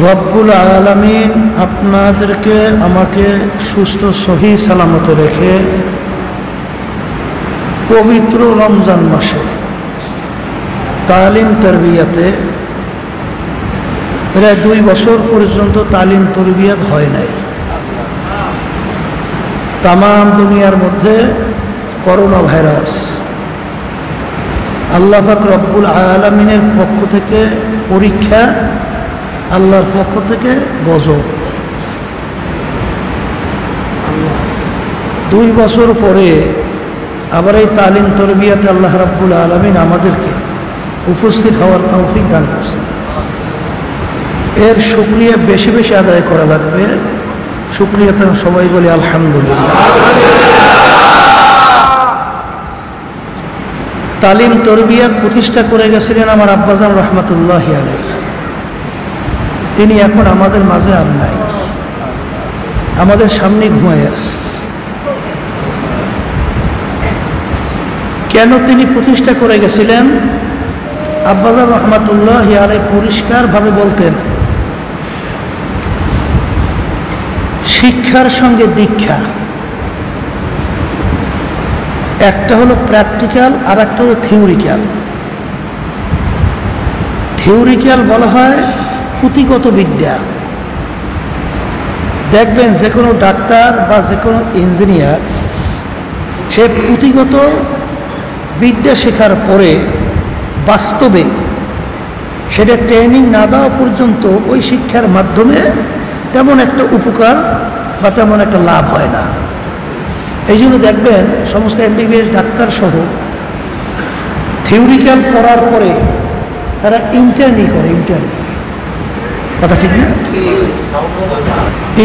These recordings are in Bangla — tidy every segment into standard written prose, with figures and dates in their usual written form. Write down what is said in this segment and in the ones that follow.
রব্বুল আলামিন আপনাদেরকে আমাকে সুস্থ সহি সালামতে রেখে পবিত্র রমজান মাসে তালিম তরবিয়াতে প্রায় 2 বছর পর্যন্ত তালিম তরবিয়াত হয় নাই। তামাম দুনিয়ার মধ্যে করোনা ভাইরাস, আল্লাহ পাক রব্বুল আলামিনের পক্ষ থেকে পরীক্ষা, আল্লাহর পক্ষ থেকে গজব। 2 বছর পরে আবার এই তালিম তরবিয়াতে আল্লাহ রাব্বুল আলামিন আমাদেরকে উপস্থিত হওয়ার তৌফিক দান করছেন। এর শুকরিয়া বেশি বেশি আদায় করা লাগবে। শুকরিয়াতে সবাই বলি আলহামদুলিল্লাহ। তালিম তরবিয়াত প্রতিষ্ঠা করে গেছিলেন আমার আব্বাজান রহমতুল্লাহি আলাইহি। তিনি এখন আমাদের মাঝে আর নাই, আমাদের সামনে ঘুমায় আছে। কেন তিনি প্রতিষ্ঠা করে গেছিলেন? আব্বাজান রহমতুল্লাহি আলাইহি পরিষ্কারভাবে বলতেন, শিক্ষার সঙ্গে দীক্ষা, একটা হলো প্র্যাকটিক্যাল আর একটা হলো থিওরিক্যাল। থিওরিক্যাল বলা হয় পুঁথিগত বিদ্যা। দেখবেন যে কোনো ডাক্তার বা যে কোনো ইঞ্জিনিয়ার সে পুঁথিগত বিদ্যা শেখার পরে বাস্তবে সেটা ট্রেনিং না দেওয়া পর্যন্ত ওই শিক্ষার মাধ্যমে তেমন একটা উপকার বা তেমন একটা লাভ হয় না। এই জন্য দেখবেন সমস্ত এমবিবিএস ডাক্তার সহ থিওরিক্যাল পড়ার পরে তারা ইন্টার্নি করে। ইন্টার্নি, কথা ঠিক না?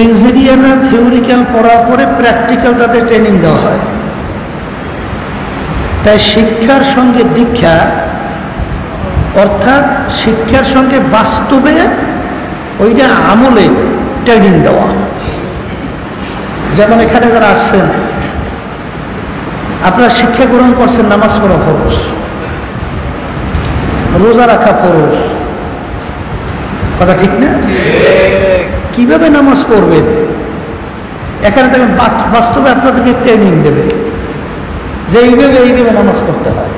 ইঞ্জিনিয়াররা থিওরিক্যাল পড়ার পরে প্র্যাকটিক্যাল তাদের ট্রেনিং দেওয়া হয়। তাই শিক্ষার সঙ্গে দীক্ষা, অর্থাৎ শিক্ষার সঙ্গে বাস্তবে ওইটা আমলে ট্রেনিং দেওয়া। যেমন এখানে যারা আসছেন, আপনারা শিক্ষা গ্রহণ করছেন নামাজ পড়া ফরজ, রোজা রাখা ফরজ, কথা ঠিক না? কিভাবে নামাজ পড়বেন এখানে দেখবেন বাস্তবে আপনাদেরকে ট্রেনিং দেবে যে এইভাবে নামাজ পড়তে হয়।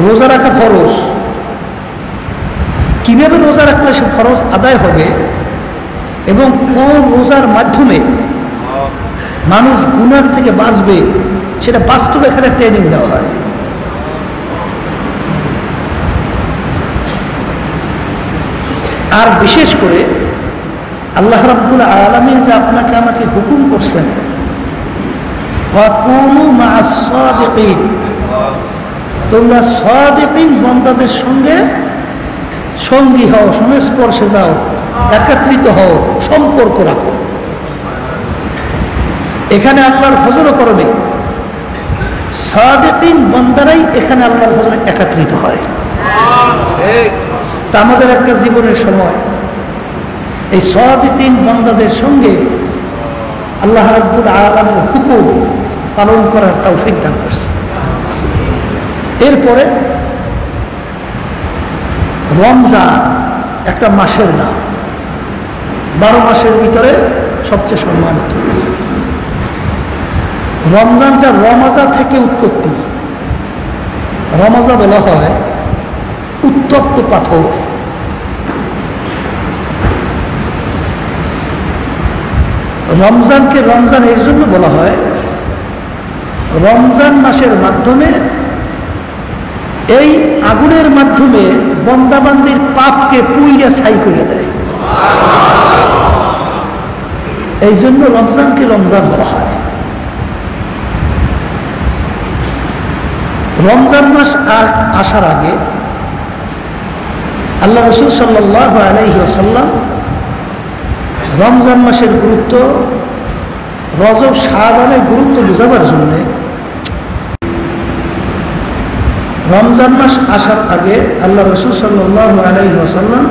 রোজা রাখা ফরজ, কিভাবে রোজা রাখলে সে ফরজ আদায় হবে এবং কোন রোজার মাধ্যমে মানুষ গুনাহ থেকে বাঁচবে সেটা বাস্তবে এখানে ট্রেনিং দেওয়া হয়। আর বিশেষ করে আল্লাহ রাব্বুল আলামিন যে আপনাকে আমাকে হুকুম করছেন, ওয়াকুনু মা'আস সাদিকিন, তোমরা সাদিকিন বান্দাদের সঙ্গে সঙ্গী হও, সংস্পর্শে যাও, একত্রিত হও, সম্পর্ক রাখো। এখানে আল্লাহর ফজলও করবে, সাদিকিন বান্দারাই এখানে আল্লাহর ফজলে একত্রিত হয়। তা আমাদের একটা জীবনের সময় এই সাদিকিন বান্দাদের সঙ্গে আল্লাহ রাব্বুল আলামিনের হুকুম পালন করার তৌফিক দান করছে। এরপরে রমজান একটা মাসের নাম, 12 মাসের ভিতরে সবচেয়ে সম্মানিত। রমজানটা রমাজা থেকে উৎপত্তি। রমাজা বলা হয় উত্তপ্ত পাথর। রমজানকে রমজান এর জন্য বলা হয়, রমজান মাসের মাধ্যমে এই আগুনের মাধ্যমে বন্দাবান্দির পাপকে পুইয়া ছাই করে দেয়। এই জন্য রমজানকে রমজান বলা হয়। রমজান মাস আসার আগে আল্লাহ রাসূল সাল্লাল্লাহু আলাইহি ওয়াসাল্লাম রমজান মাসের গুরুত্ব, রজব শাবানের গুরুত্ব বোঝাবার জন্য রমজান মাস আসার আগে আল্লাহ রাসূল সাল্লাল্লাহু আলাইহি ওয়াসাল্লাম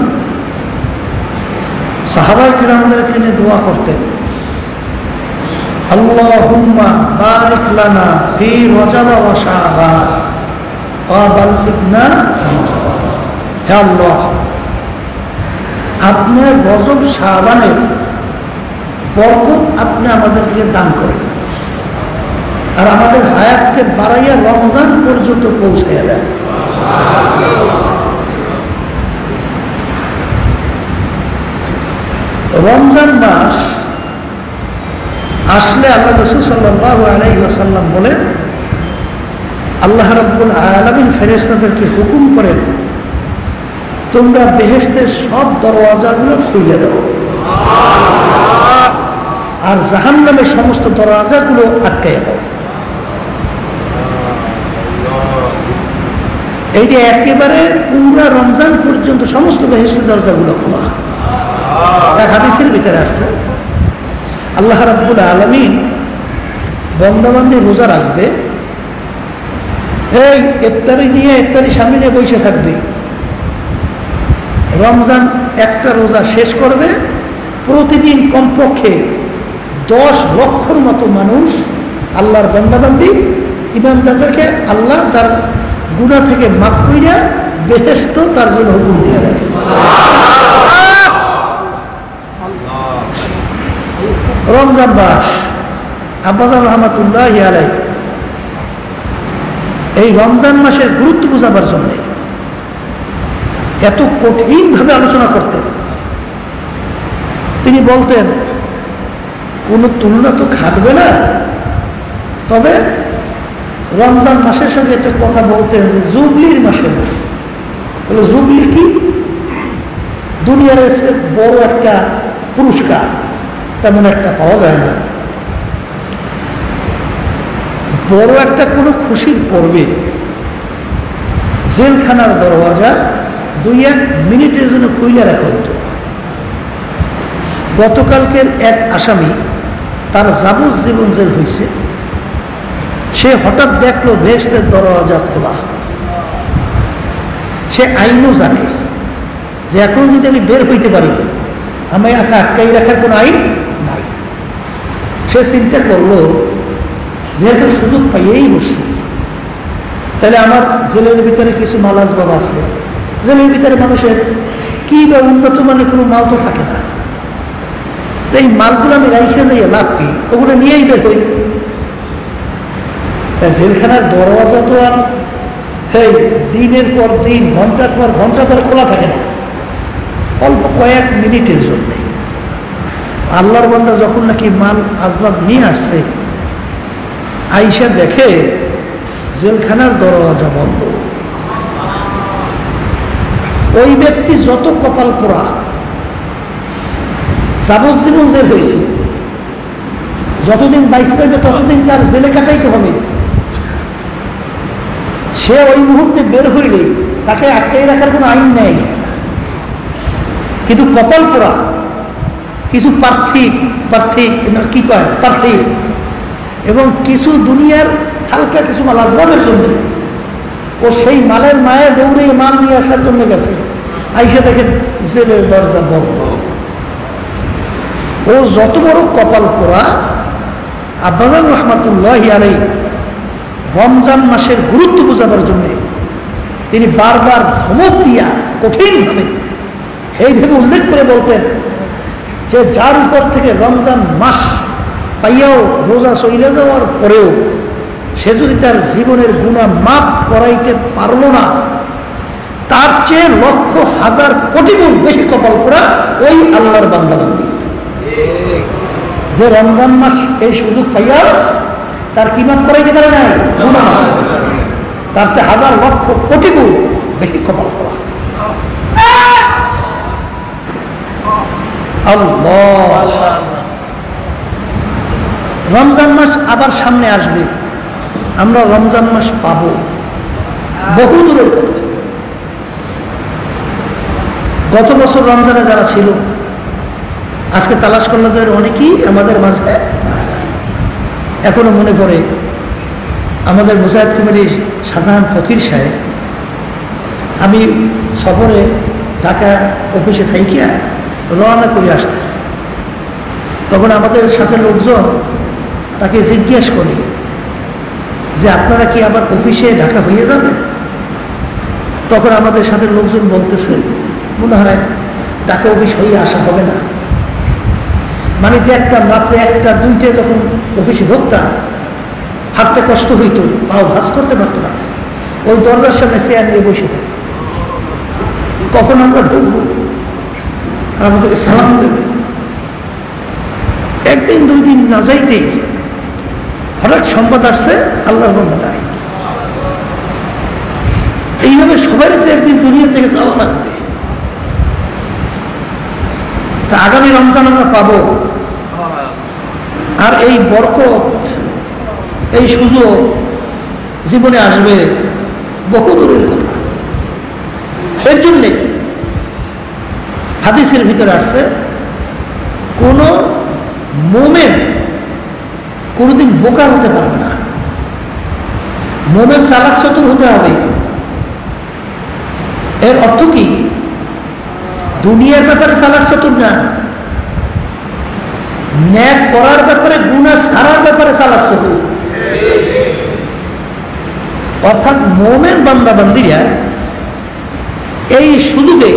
সাহাবায়ে কিরামদেরকে নিয়ে দোয়া করতেন, আল্লাহুম্মা বারিক লানা ফি রজব ওয়া শাবান ওয়া বাল্লিগনা রমজান। হে আল্লাহ, আপনার রজব শাবানের বরকত আপনি আমাদেরকে দান করেন, আর আমাদের হায়াতকে বাড়াইয়া রমজান পর্যন্ত পৌঁছাইয়া দেন। রমজান মাস আসলে আল্লাহ রাসূল সাল্লাল্লাহু আলাইহি ওয়াসাল্লাম বলেন, আল্লাহ রাব্বুল আলামিন ফেরেশতাদেরকে হুকুম করেন, তোমরা বেহেশতের সব দরওয়াজাগুলো খুলে দাও, আর জাহান্নামের সমস্ত দরওয়াজাগুলো আটকাইয়া দাও। এই যে একেবারে পুরা রমজান পর্যন্ত সমস্ত বেহেশতের দরজাগুলো খোলা। এক হাদিসের ভিতরে আসছে, আল্লাহ রাব্বুল আলামিন বন্দাবান্দি রোজা রাখবে, এই ইফতারি নিয়ে ইফতারি সামনে নিয়ে বসে থাকবে, রমজান একটা রোজা শেষ করবে, প্রতিদিন কমপক্ষে 10 লক্ষর মতো মানুষ আল্লাহর বান্দাবান্দি ইমানদারদেরকে আল্লাহ তার গুনাহ থেকে মাফ কইরা বেহেশত তার জন্য হুকুম দিয়ে দেয়। রমজান মাস আব্বাজান রহমাতুল্লাহি আলাইহি এই রমজান মাসের গুরুত্ব বোঝাবার জন্য এত কঠিনভাবে আলোচনা করতেন। তিনি বলতেন, কোন তুলনা তো খাটবে না, তবে রমজান মাসের সঙ্গে একটা কথা বলতেন যে জুবলির মাসে না। বলে জুবলি কি? দুনিয়ার এসে বড় একটা পুরস্কার তেমন একটা পাওয়া যায় না। বড় একটা কোনো খুশির পর্বে জেলখানার দরওয়াজা 2-1 মিনিটের জন্য খুইলা রাখা হতো। গতকালকের এক আসামি, তার যাবজ্জীবন জেল হয়েছে, সে হঠাৎ দেখলো বেহেশতের দরওয়াজা খোলা। সে আইনও জানে যে এখন যদি আমি বের হইতে পারি, আমি আটকাই রাখার কোনো আইন নাই। সে চিন্তা করলো, যেহেতু সুযোগ পাইয়েই বসছি, তাহলে আমার জেলের ভিতরে কিছু মাল আসবাব আছে, জেলের ভিতরে মানুষের কি বা উন্নত মানের কোনো মাল তো থাকে না, এই মালগুলো আমি রাইখে যাই লাভ কি, ওগুলো নিয়েই বের হই। জেলখানার দরওয়াজা তো আর দিনের পর দিন, ঘন্টার পর ঘন্টা ধরে খোলা থাকে না, অল্প কয়েক মিনিটের জন্য। আল্লাহর বান্দা যখন নাকি মাল আসবাব নিয়ে আসছে, আইসা দেখে জেলখানার দরওয়াজা বন্ধ। ওই ব্যক্তি যত কপাল পোড়া, যাবজ্জীবন জেল হয়েছে, যতদিন বাইসে থাকবে ততদিন তার জেলে কাটাইতে হবে। সে ওই মুহূর্তে বের হইলে তাকে আটকাই রাখার কোনো আইন নেই। কিন্তু কপাল পোড়া কিছু পার্থিব কি কয় পার্থিব এবং কিছু দুনিয়ার হালকা কিছু মাল আসবাবের জন্য ও সেই মালের মায়ের দৌড়ে মাল নিয়ে আসার জন্য গেছে, আইসা দেখে জেলের দরজা বন্ধ। ও যত বড় কপাল পোড়া, আব্বাজান রহমাতুল্লাহি আলাইহি রমজান মাসের গুরুত্ব বোঝাবার জন্য তিনি বারবার ধমক দিয়া কঠিনভাবে এইভাবে উল্লেখ করে বলতেন যে যার উপর থেকে রমজান মাস পাইয়াও রোজা চলে যাওয়ার পরেও সে যদি তার জীবনের গুনাহ মাফ করাইতে পারল না, তার চেয়ে লক্ষ হাজার কোটি গুণ বেশি কপাল পোড়া ওই আল্লাহর বান্দাবান্দি যে রমজান মাস এই সুযোগ পাইয়া তার কি মাফ করাইতে পারে নাই, গুনাহ তার চেয়ে হাজার লক্ষ কোটি গুণ বেশি কপাল পোড়া। আল্লাহ, রমজান মাস আবার সামনে আসবে, আমরা রমজান মাস পাবো, বহু দূরের কথা। গত বছর রমজানে যারা ছিল আজকে তালাশ করলে অনেকেই আমাদের মাঝে এখনো মনে পড়ে। আমাদের মুজাহিদ কমিটির শাহজাহান ফকির সাহেব, আমি সফরে ঢাকা অফিসে থাইকিয়া রওনা করে আসতেছি, তখন আমাদের সাথে লোকজন তাকে জিজ্ঞেস করে যে আপনারা কি আবার অফিসে ঢাকা হয়ে যাবে? তখন আমাদের সাথে লোকজন বলতেছে মনে হয় টাকা অফিস হয়ে আসা হবে না। মানে দেখতাম রাত্রে 1টা 2টে যখন অফিসে ঢুকতাম, হাঁটতে কষ্ট হইতো, পাও ভাস করতে পারতো না, ওই দরজার সামনে চেয়ার নিয়ে বসে থাকতো। কখন আমরা ঢুকবো আর আমাদেরকে সালাম দেবে। একদিন 2 দিন না যাইতেই হঠাৎ সংবাদ আসছে আল্লাহর বান্দা নাই। এইভাবে সবাই তো একদিন দুনিয়া থেকে যাওয়া লাগবে। তা আগামী রমজান আমরা পাবো, আর এই বরকত, এই সুযোগ জীবনে আসবে বহু দূরের কথা। এর জন্যে হাদিসের ভিতরে আসছে কোন মোমেন কোনদিন বোকা হতে পারবে না। মোমেন চালাক চতুর হতে হবে। এর অর্থ কি? দুনিয়ার ব্যাপারে চালাক চতুর না, ন্যাক করার ব্যাপারে, গুনাহ ছাড়ার ব্যাপারে চালাক চতুর। অর্থাৎ মোমেন বান্দা বান্দিরা এই সুযোগে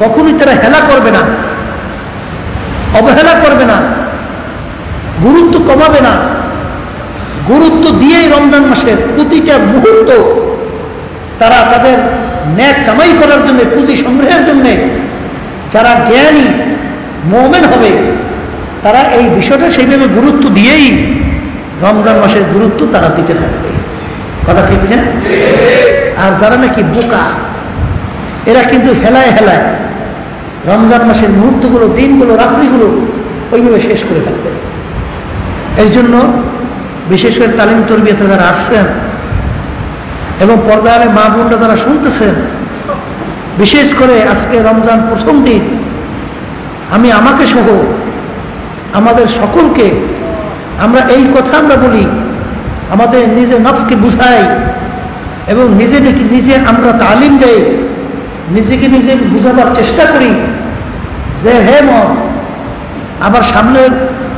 কখনই তারা হেলা করবে না, অবহেলা করবে না, গুরুত্ব কমাবে না। গুরুত্ব দিয়েই রমজান মাসের প্রতিটা মুহূর্ত তারা তাদের ন্যাক কামাই করার জন্য, পুঁজি সংগ্রহের জন্য যারা জ্ঞানী মুমিন হবে তারা এই বিষয়টা সেইভাবে গুরুত্ব দিয়েই রমজান মাসের গুরুত্ব তারা দিতে থাকবে। কথা ঠিক না? আর যারা নাকি বোকা, এরা কিন্তু হেলায় হেলায় রমজান মাসের মুহূর্তগুলো, দিনগুলো, রাত্রিগুলো ওইভাবে শেষ করে ফেলবে। এর জন্য বিশেষ করে তালিম তরবিয়াতে যারা আসছেন এবং পর্দায় মা বোনরা যারা শুনতেছেন, বিশেষ করে আজকে রমজান প্রথম দিন, আমি আমাকে সহ আমাদের সকলকে আমরা এই কথা আমরা বলি, আমাদের নিজের নফসকে বুঝাই এবং নিজে আমরা তালিম দেই, নিজেকে নিজে বুঝাবার চেষ্টা করি যে হে মন, আবার সামনে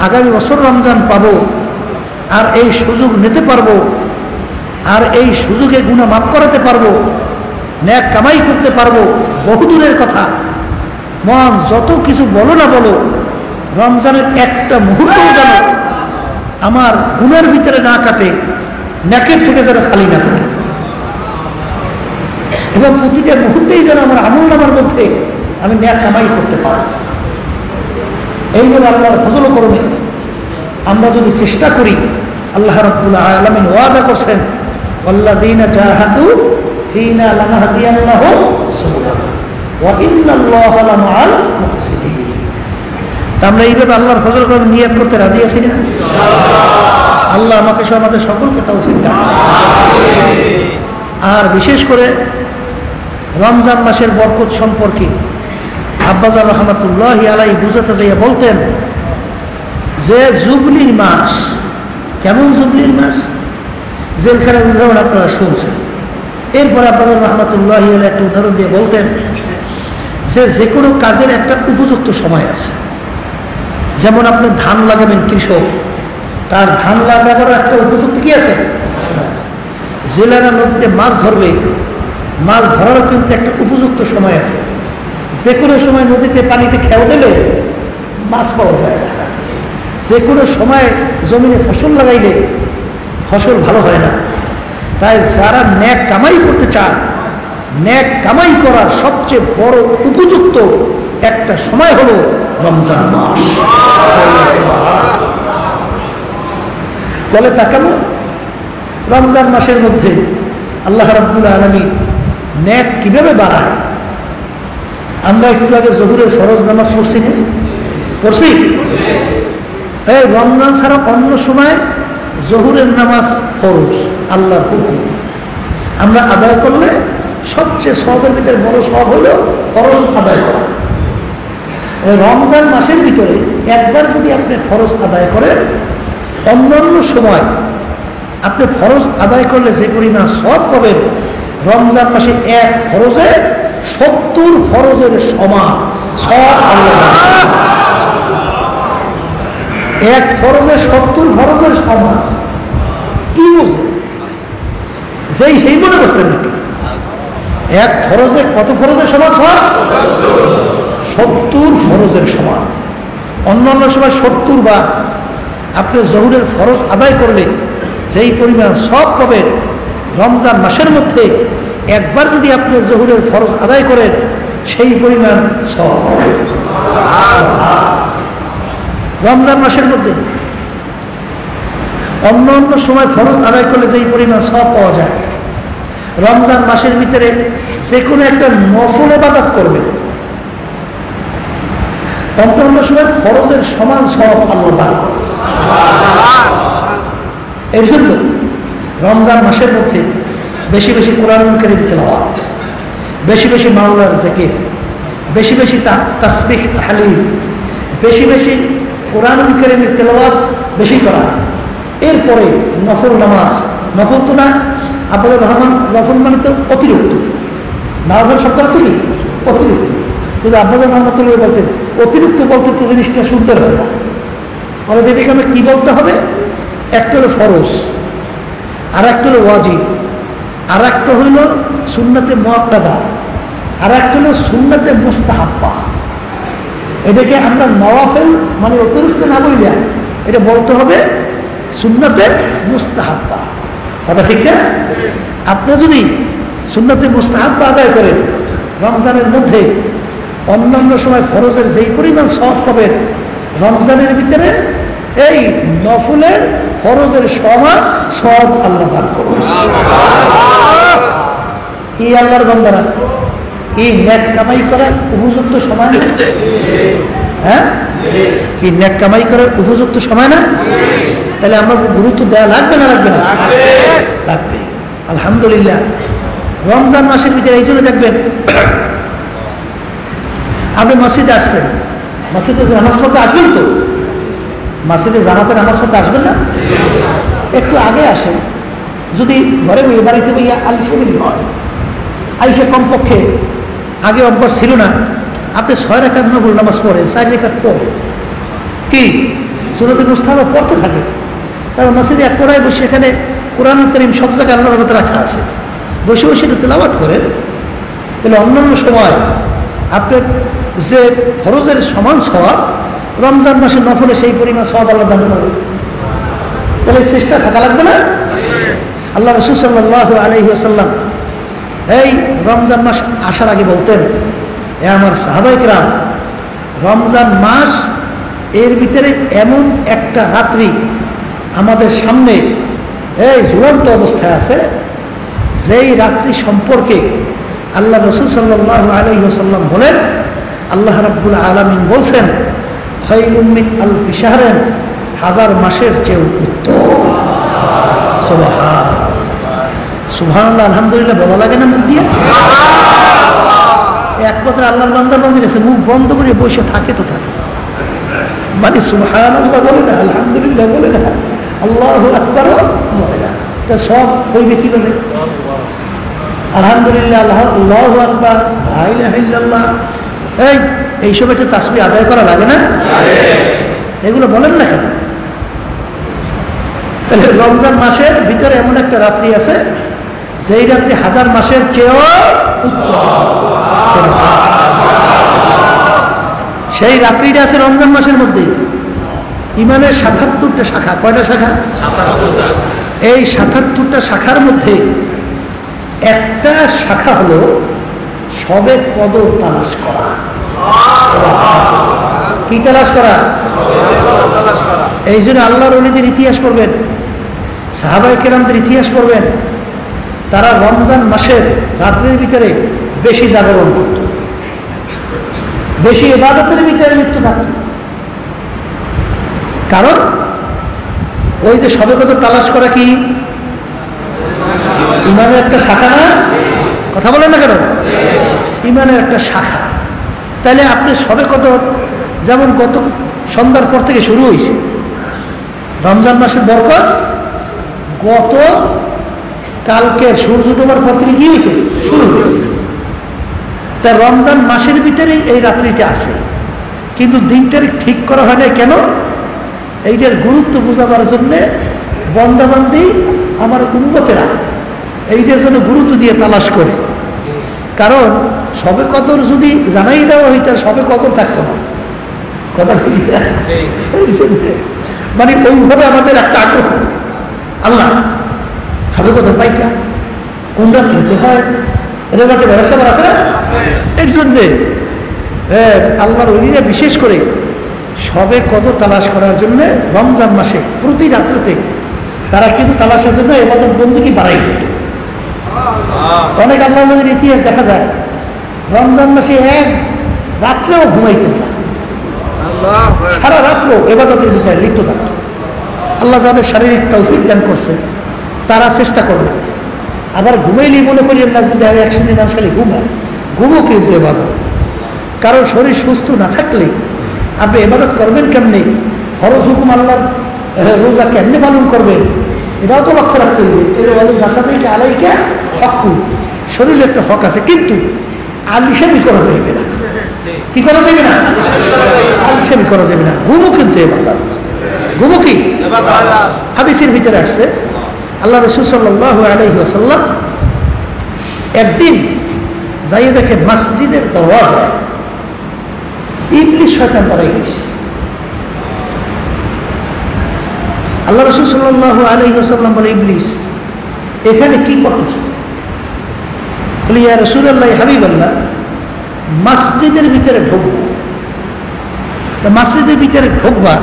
আগামী বছর রমজান পাবো, আর এই সুযোগ নিতে পারবো, আর এই সুযোগে গুনাহ মাফ করাতে পারবো, ন্যাক কামাই করতে পারবো, বহুদূরের কথা। মন যত কিছু বলো না বলো, রমজানের একটা মুহূর্তও যেন আমার গুনার ভিতরে না কাটে, ন্যাকের থেকে যেন খালি না থাকে, এবং প্রতিটা মুহূর্তেই যেন আমার আমল নামার মধ্যে আমি ন্যাক কামাই করতে পারি। এইগুলো আল্লাহর ফজল করবে। আমরা যদি চেষ্টা করি, আল্লাহ রাব্বুল আলামিন ওয়াদা করছেন, ওয়াল্লাযীনা জাহাদু ফীনা লানাহদিয়ান্নাহুম সুবুলানা ওয়া ইন্নাল্লাহা লামাআল মুহসিনিন। আমরা এইভাবে আল্লাহর ফজল করে নিয়ত করতে রাজি আছি না? আল্লাহ আমাকে সহ আমাদের সকলকে তৌফিক দান। আর বিশেষ করে রমজান মাসের বরকত সম্পর্কে আব্বাজান রহমাতুল্লাহি আলাইহি বুঝাতে যাইয়া বলতেন যে জুবলির মাস, কেমন জুবলির মাস? জেলখানার উদাহরণ আপনারা শুনছেন। এরপরে আব্বাজান রহমাতুল্লাহি আলাইহি একটা উদাহরণ দিয়ে বলতেন যে কোনো কাজের একটা উপযুক্ত সময় আছে। যেমন আপনি ধান লাগাবেন, কৃষক তার ধান লাগাবার একটা উপযুক্ত কি আছে? জেলেরা নদীতে মাছ ধরবে, মাছ ধরারও কিন্তু একটা উপযুক্ত সময় আছে। যে কোনো সময় নদীতে পানিতে খেয়াল দিলে মাছ পাওয়া যায় না। যে কোনো সময় জমিনে ফসল লাগাইলে ফসল ভালো হয় না। তাই যারা ন্যাক কামাই করতে চায়, ন্যাক কামাই করার সবচেয়ে বড় উপযুক্ত একটা সময় হলো রমজান মাস। বলে তাকাবো রমজান মাসের মধ্যে আল্লাহ রাব্বুল আলামিন ন্যাক কিভাবে বাড়ায়। আমরা একটু আগে জোহরের ফরজ নামাজ পড়ছি না? পড়ছি? এই রমজান ছাড়া অন্য সময় জোহরের নামাজ ফরজ, আল্লাহর হুকুম। আমরা আদায় করলে সবচেয়ে সওয়াবের ভিতরে বড় সওয়াব হলো ফরজ আদায় করা। রমজান মাসের ভিতরে একবার যদি আপনি ফরজ আদায় করেন, অন্যান্য সময় আপনি ফরজ আদায় করলে যে পরিমাণ সওয়াব পাবেন, রমজান মাসে এক ফরজে 70 ফরজের সমান সওয়াব আল্লাহ। এক ফরজে 70 ফরজের সমান। কি বুঝে? সেই মনে করছেন নাকি? এক ফরজে কত ফরজের সমান? 70 ফরজের সমান। অন্যান্য সময় 70 বার আপনি জোহরের ফরজ আদায় করলে যেই পরিমাণ সওয়াব পাবেন, রমজান মাসের মধ্যে একবার যদি আপনি জোহরের ফরজ আদায় করেন সেই পরিমাণ সওয়াব পাবেন। রমজান মাসের মধ্যে অন্য অন্য সময় ফরজ আদায় করলে যেই পরিমাণ সওয়াব পাওয়া যায়, রমজান মাসের ভিতরে যে কোনো একটা নফল ইবাদত করবেন, অন্য সময় ফরজের সমান সওয়াব আল্লাহ দান করেন। এর জন্য রমজান মাসের মধ্যে বেশি বেশি কোরআনুল কারীম তেলাওয়াত, বেশি বেশি মাওলার জিকির, বেশি বেশি তাসবিহ তাহলিল, বেশি বেশি কোরআনুল কারীমের তেলাওয়াত বেশি করা। এরপরে নফল নামাজ, নফল তো না, আপনাদের রহমান নফল মানে তো অতিরিক্ত, নফল শব্দ থেকে অতিরিক্ত। কিন্তু আব্বাজান রহমতুল্লাহ বলতেন অতিরিক্ত বলতে তো জিনিসটা সুন্দর হয় না, বলে এটাকে আমরা কী বলতে হবে? একটা হলো ফরজ, আর একটা হলো ওয়াজিব, আর একটা হইল সুন্নাতে মুআক্কাদা, আর একটা হলো সুন্নাতে মুস্তাহাব্বা। এটাকে আমরা নওয়াফিল মানে অতিরিক্ত না বললে এটা বলতে হবে সুন্নাতে মুস্তাহাব্বা। কথা ঠিক না? আপনি যদি সুন্নাতে মুস্তাহাব্বা আদায় করেন রমজানের মধ্যে, অন্যান্য সময় ফরজের যেই পরিমাণ সওয়াব পাবেন, রমজানের ভিতরে এই নফলের ফরজের সমান সওয়াব আল্লাহ দান করুন। কি আল্লাহর বান্দারা, কি নেক কামাই করার উপযুক্ত সময় না? হ্যাঁ, কি নেক কামাই করার উপযুক্ত সময় না? তাহলে আমরা গুরুত্ব দেওয়া লাগবে না? লাগবে না? লাগবে। আলহামদুলিল্লাহ, রমজান মাসের ভিতরে এই জন্য দেখবেন আপনি মসজিদে আসছেন, মসজিদে নামাজ পড়তে আসবেন তো, মসজিদে জামাতে নামাজ পড়তে আসবেন না? একটু আগে আসেন। যদি ঘরে বই বাড়িতে বইয়া আলিশে মিলি হয়, আলিশে কমপক্ষে আগে অভ্যাস ছিল না, আপনি 6 রাকাত নফল নামাজ পড়েন, 4 রাকাত পড়েন, কি সুন্নাতে মুস্তাহাব পড়তে থাকে। তারপর মসজিদে এক কোণায় বসে, এখানে কোরআনুল কারীম সব জায়গায় আল্লাহর মতো রাখা আছে, বসে বসে একটু তেলাওয়াত করেন। তাহলে অন্যান্য সময় আপনার যে ফরজের সমান সওয়াব, রমজান মাসে নফলে সেই পরিমাণ সওয়াব আল্লাহ দান করবে। তাহলে চেষ্টা থাকা লাগবে না? আল্লাহ রাসূল সাল্লাল্লাহু আলাইহি ওয়াসাল্লাম এই রমজান মাস আসার আগে বলতেন, এ আমার সাহাবায়ে কেরাম, রমজান মাস এর ভিতরে এমন একটা রাত্রি আমাদের সামনে এই ঝুলন্ত অবস্থায় আছে, যেই রাত্রি সম্পর্কে আল্লাহ রাসূল সাল্লাল্লাহু আলাইহি ওয়াসাল্লাম বলেন, আল্লাহ রাব্বুল আলামিন বলছেন, খায়রুম মিন আলফি শাহরিন, 1000 মাসের চেয়ে উত্তম। সুবহানাল্লাহ, সুবহানাল্লাহ, আলহামদুলিল্লাহ বলা লাগে না মুখ দিয়ে? এক কথা আল্লাহর বান্দা বান্দির আছে, মুখ বন্ধ করে বসে থাকে তো থাকে, মানে সুবহানাল্লাহ বলে না, আলহামদুলিল্লাহ বলে না, আল্লাহু আকবার বলে না, তা সব হইবে কিভাবে? আলহামদুলিল্লাহ, আল্লাহু আকবার, লা ইলাহা ইল্লাল্লাহ, এইসব একটা তাসবিহ আদায় করা লাগে না? এগুলো বলেন না কেন? তাহলে রমজান মাসের ভিতরে এমন একটা রাত্রি আছে, যেই রাত্রি 1000 মাসের চেয়েও উত্তম। সেই রাত্রিটা আছে রমজান মাসের মধ্যে। ইমানের ৭৭টা শাখা। কয়টা শাখা? এই ৭৭টা শাখার মধ্যে একটা শাখা হলো সবে কদর তালাশ করা। কি তালাশ করা? এই জন্য আল্লাহর ওলিদের ইতিহাস পড়বেন, সাহাবায়ে কেরামদের ইতিহাস পড়বেন, তারা রমজান মাসের রাত্রির ভিতরে বেশি জাগরণ করত, বেশি ইবাদতের ভিতরে লিপ্ত থাকত। কারণ ওই যে সবে কদর তালাশ করা কি ইমানের একটা শাখা না? কথা বলেন না কেন? ইমানের একটা শাখা। তাহলে আপনি সবে কদর যেমন গত সন্ধ্যার পর থেকে শুরু হয়েছে, রমজান মাসের বরকত গত কালকের সূর্য ডোবার পর থেকে কি হয়েছে? শুরু হয়েছে। তা রমজান মাসের ভিতরেই এই রাত্রিটা আছে, কিন্তু দিনটার ঠিক করা হয় না কেন? এইটার গুরুত্ব বোঝাবার জন্যে বন্দাবান্দি আমার উম্মতেরা এইটার জন্য গুরুত্ব দিয়ে তালাশ করে। কারণ সবে কদর যদি জানাই দেওয়া হইত সবে কদর থাকতো না, কথা ঠিক না? মানে ওইভাবে আমাদের একটা আগ্রহ, আল্লাহ সবে কদর পাইকা কোন রাত খেতে হয়, এদের একটা ব্যবসা আছে না? এর জন্যে আল্লাহর ওলিরা বিশেষ করে সবে কদর তালাশ করার জন্য রমজান মাসে প্রতি রাত্রিতে তারা কিন্তু তালাশের জন্য এবাদত বন্দেগী বাড়াই। অনেক আল্লাহ নবীর ইতিহাস দেখা যায় রমজান মাসে এক রাত্রেও ঘুমাইতেন না, সারা রাত্র এবাদতের বিচারে লিপ্ত থাকত। আল্লাহ যাদের শারীরিক তৌফিক দান করছে তারা চেষ্টা করবেন। আবার ঘুমাইলেই মনে করি না যে দেখা একসঙ্গে মানুষ খালি ঘুমায়, ঘুমও কিন্তু এবাদত। কারণ শরীর সুস্থ না থাকলে আপনি এবাদত করবেন কেমনি, ফরজ হুকুম আল্লাহর রোজা কেমনে পালন করবেন, এটাও তো লক্ষ্য রাখতে হবে। আলাইকা হক, শরীরের একটা হক আছে, কিন্তু আলিশামি করা যাবে না। কি করা যাবে না? আলিশামি করা যাবে না। ঘুমও কিন্তু এবাদত। ঘুমও কি? হাদিসের ভিতরে আসছে আল্লাহ রাসূল সাল্লাল্লাহু আলাইহি ওয়াসাল্লাম একদিন যাইয়ে দেখে মসজিদের দরওয়াজায় ইবলিস শয়তান দাঁড়াই গেছে। আল্লাহ রাসূল সাল্লাল্লাহু আলাইহি ওয়াসাল্লাম বলে, ইবলিস এখানে কি করতেছ? বলি, ইয়া রাসূলুল্লাহ, হাবিবাল্লাহ, মসজিদের ভিতরে ঢুকবো। মসজিদের ভিতরে ঢুকবা,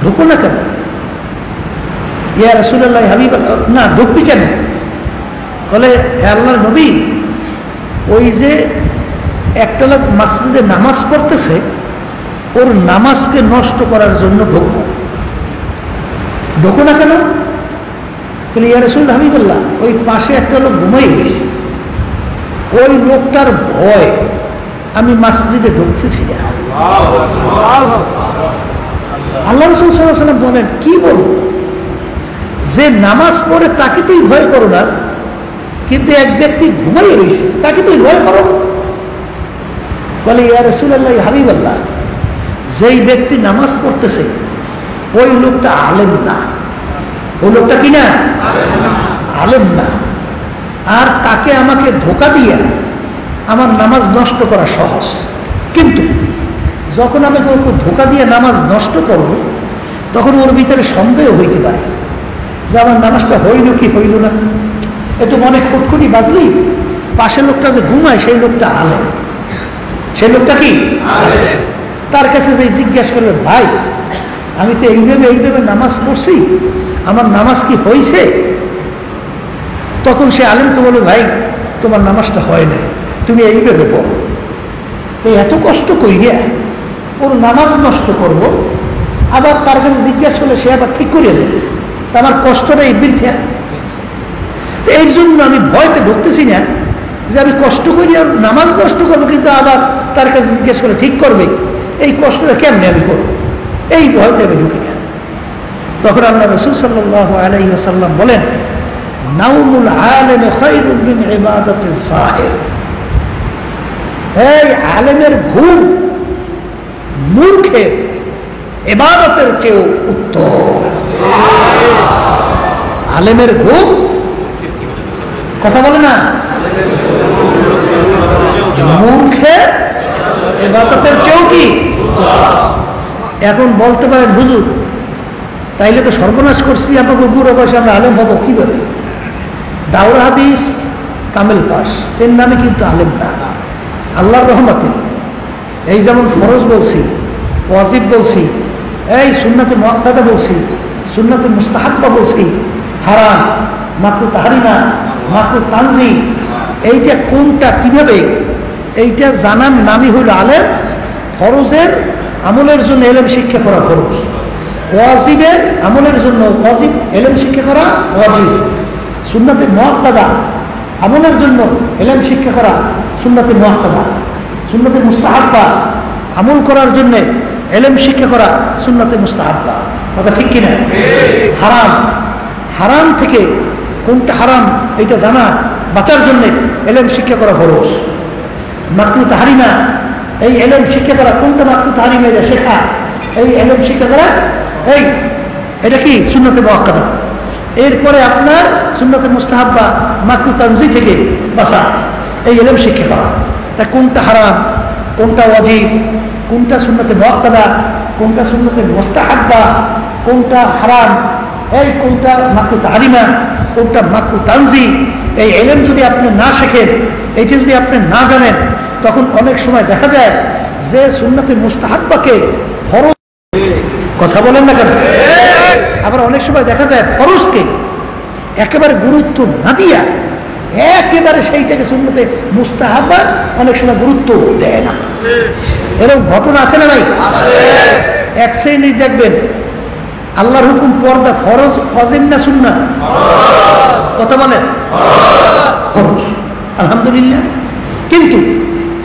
ঢুকো না কেন? ইয়া রাসূলুল্লাহ, হাবিবাল্লাহ, না ঢুকবি কেন? বলে, হে আল্লাহর নবী, ওই যে একটা লোক মসজিদে নামাজ পড়তেছে, ওর নামাজকে নষ্ট করার জন্য ঢুকবো। ঢুকো না কেন? বলে, ইয়া রাসূলুল্লাহ, হাবিবাল্লাহ, ওই পাশে একটা লোক ঘুমাই গেছে, ওই লোকটার ভয় আমি মসজিদে ঢুকতেছি না। আল্লাহ রাসূল সাল্লাল্লাহু আলাইহি ওয়াসাল্লাম বলেন, কি বলো? যে নামাজ পড়ে তাকে তুই ভয় করো না, কিন্তু এক ব্যক্তি ঘুমাই রয়েছে তাকে তুই ভয় করো? বলে, ইয়া রাসূলুল্লাহ, হাবিবাল্লাহ, যেই ব্যক্তি নামাজ পড়তেছে ওই লোকটা আলেম না। ওই লোকটা কি না? আলেম না। আর তাকে আমাকে ধোঁকা দিয়ে আমার নামাজ নষ্ট করা সহজ, কিন্তু যখন আমি ওকে ধোঁকা দিয়ে নামাজ নষ্ট করব তখন ওর ভিতরে সন্দেহ হইতে পারে যে আমার নামাজটা হইল কি হইল না। একটু মনে খুটখুটি বাজলি, পাশের লোকটা যে ঘুমায় সেই লোকটা আলেম। সেই লোকটা কি? তার কাছে যে জিজ্ঞাসা করবে, ভাই আমি তো এইভাবে নামাজ পড়ছি, আমার নামাজ কি হয়েছে? তখন সে আলেম তো বলবে, ভাই তোমার নামাজটা হয় নাই, তুমি এইভাবে পড়ো। এই এত কষ্ট করিয়া ওর নামাজ নষ্ট করব, আবার তার কাছে জিজ্ঞাসা করলে সে আবার ঠিক করিয়ে দেবে, আমার কষ্টটা এই বৃথা। এই জন্য আমি ভয়তে ঢুকতেছি না যে আমি কষ্ট করি আর নামাজ নষ্ট করবো, কিন্তু আবার তার কাছে জিজ্ঞেস করে ঠিক করবে, এই কষ্টটা কেমনে আমি করবো, এই ভয়তে আমি ঢুকি না। তখন আল্লাহ রাসূল সাল্লাল্লাহু আলাইহি ওয়াসাল্লাম বলেন, নাউমুল আলিম খায়রুম মিন ইবাদাতিজ যাহির। এই আলেমের ঘুম মূর্খের ইবাদতের চেয়েও উত্তম। আলেমের ঘুম, কথা বলে না, মূর্খের ইবাদতের চেয়েও কি? এখন বলতে পারেন, হুজুর তাইলে তো সর্বনাশ করছি, আমাকে বুড়ো বয়সে আমরা আলেম হবো কি বলে? দাওরা হাদিস কামেল পাস, এর নামে কিন্তু আলেম না। আল্লাহর রহমতে এই যেমন ফরজ বলছি, ওয়াজিব বলছি, এই সুন্নাতে মুআক্কাদা বলছি, সুন্নাতে মুস্তাহাব্বা বলছি, হারাম, মাকরুহ তাহরিমা, মাকরুহ তানজিহ, এইটা কোনটা কিভাবে, এইটা জানার নামই হইল আলেম। ফরজের আমলের জন্য এলেম শিক্ষা করা ফরজ, ওয়াজিবের আমলের জন্য ওয়াজিব এলেম শিক্ষা করা ওয়াজিব, সুন্নাতে মুআক্কাদা আমলের জন্য এলেম শিক্ষা করা সুন্নাতে মুআক্কাদা, সুন্নাতে মুস্তাহাব্বা আমল করার জন্য এলেম শিক্ষা করা সুন্নাতে মুস্তাহাব্বা। কথা ঠিক কিনা? হারাম, হারাম থেকে কোনটা হারাম এইটা জানা বাঁচার জন্য এলেম শিক্ষা করা ফরজ। মাকরুহ তাহরিমা, এই এলেম শিক্ষা করা, কোনটা মাকরুহ তাহরিমা এটা শেখা, এই এলেম শিক্ষা করা, এই এটা কি সুন্নাতে মুআক্কাদা। এরপরে আপনার সুন্নাতে মুস্তাহাব্বা মাকরুহ তানজিহ থেকে বাঁচা, এই ইলম শিক্ষা করা। তা কোনটা হারাম, কোনটা ওয়াজিব, কোনটা সুন্নতে মুআক্কাদা, কোনটা সুন্নতে মুস্তাহাব্বা, কোনটা হারাম, এই কোনটা মাকরুহ তাহরিমা, কোনটা মাকরুহ তানজি, এই ইলম যদি আপনি না শেখেন, এইটা যদি আপনি না জানেন, তখন অনেক সময় দেখা যায় যে সুন্নতে মুস্তাহাব্বাকে ফরজ, কথা বলেন না কেন, আবার অনেক সময় দেখা যায় ফরজকে একেবারে গুরুত্ব না দিয়া একেবারে সেইটাকে সুন্নতে মুস্তাহাব্বা অনেক সময় গুরুত্ব দেয় না। এরকম ঘটনা আছে না নাই? এক শ্রেণীর দেখবেন আল্লাহর হুকুম পর্দা ফরজ, ওয়াজিব না সুন্নাহ? কথা বলেন ফরজ, আলহামদুলিল্লাহ। কিন্তু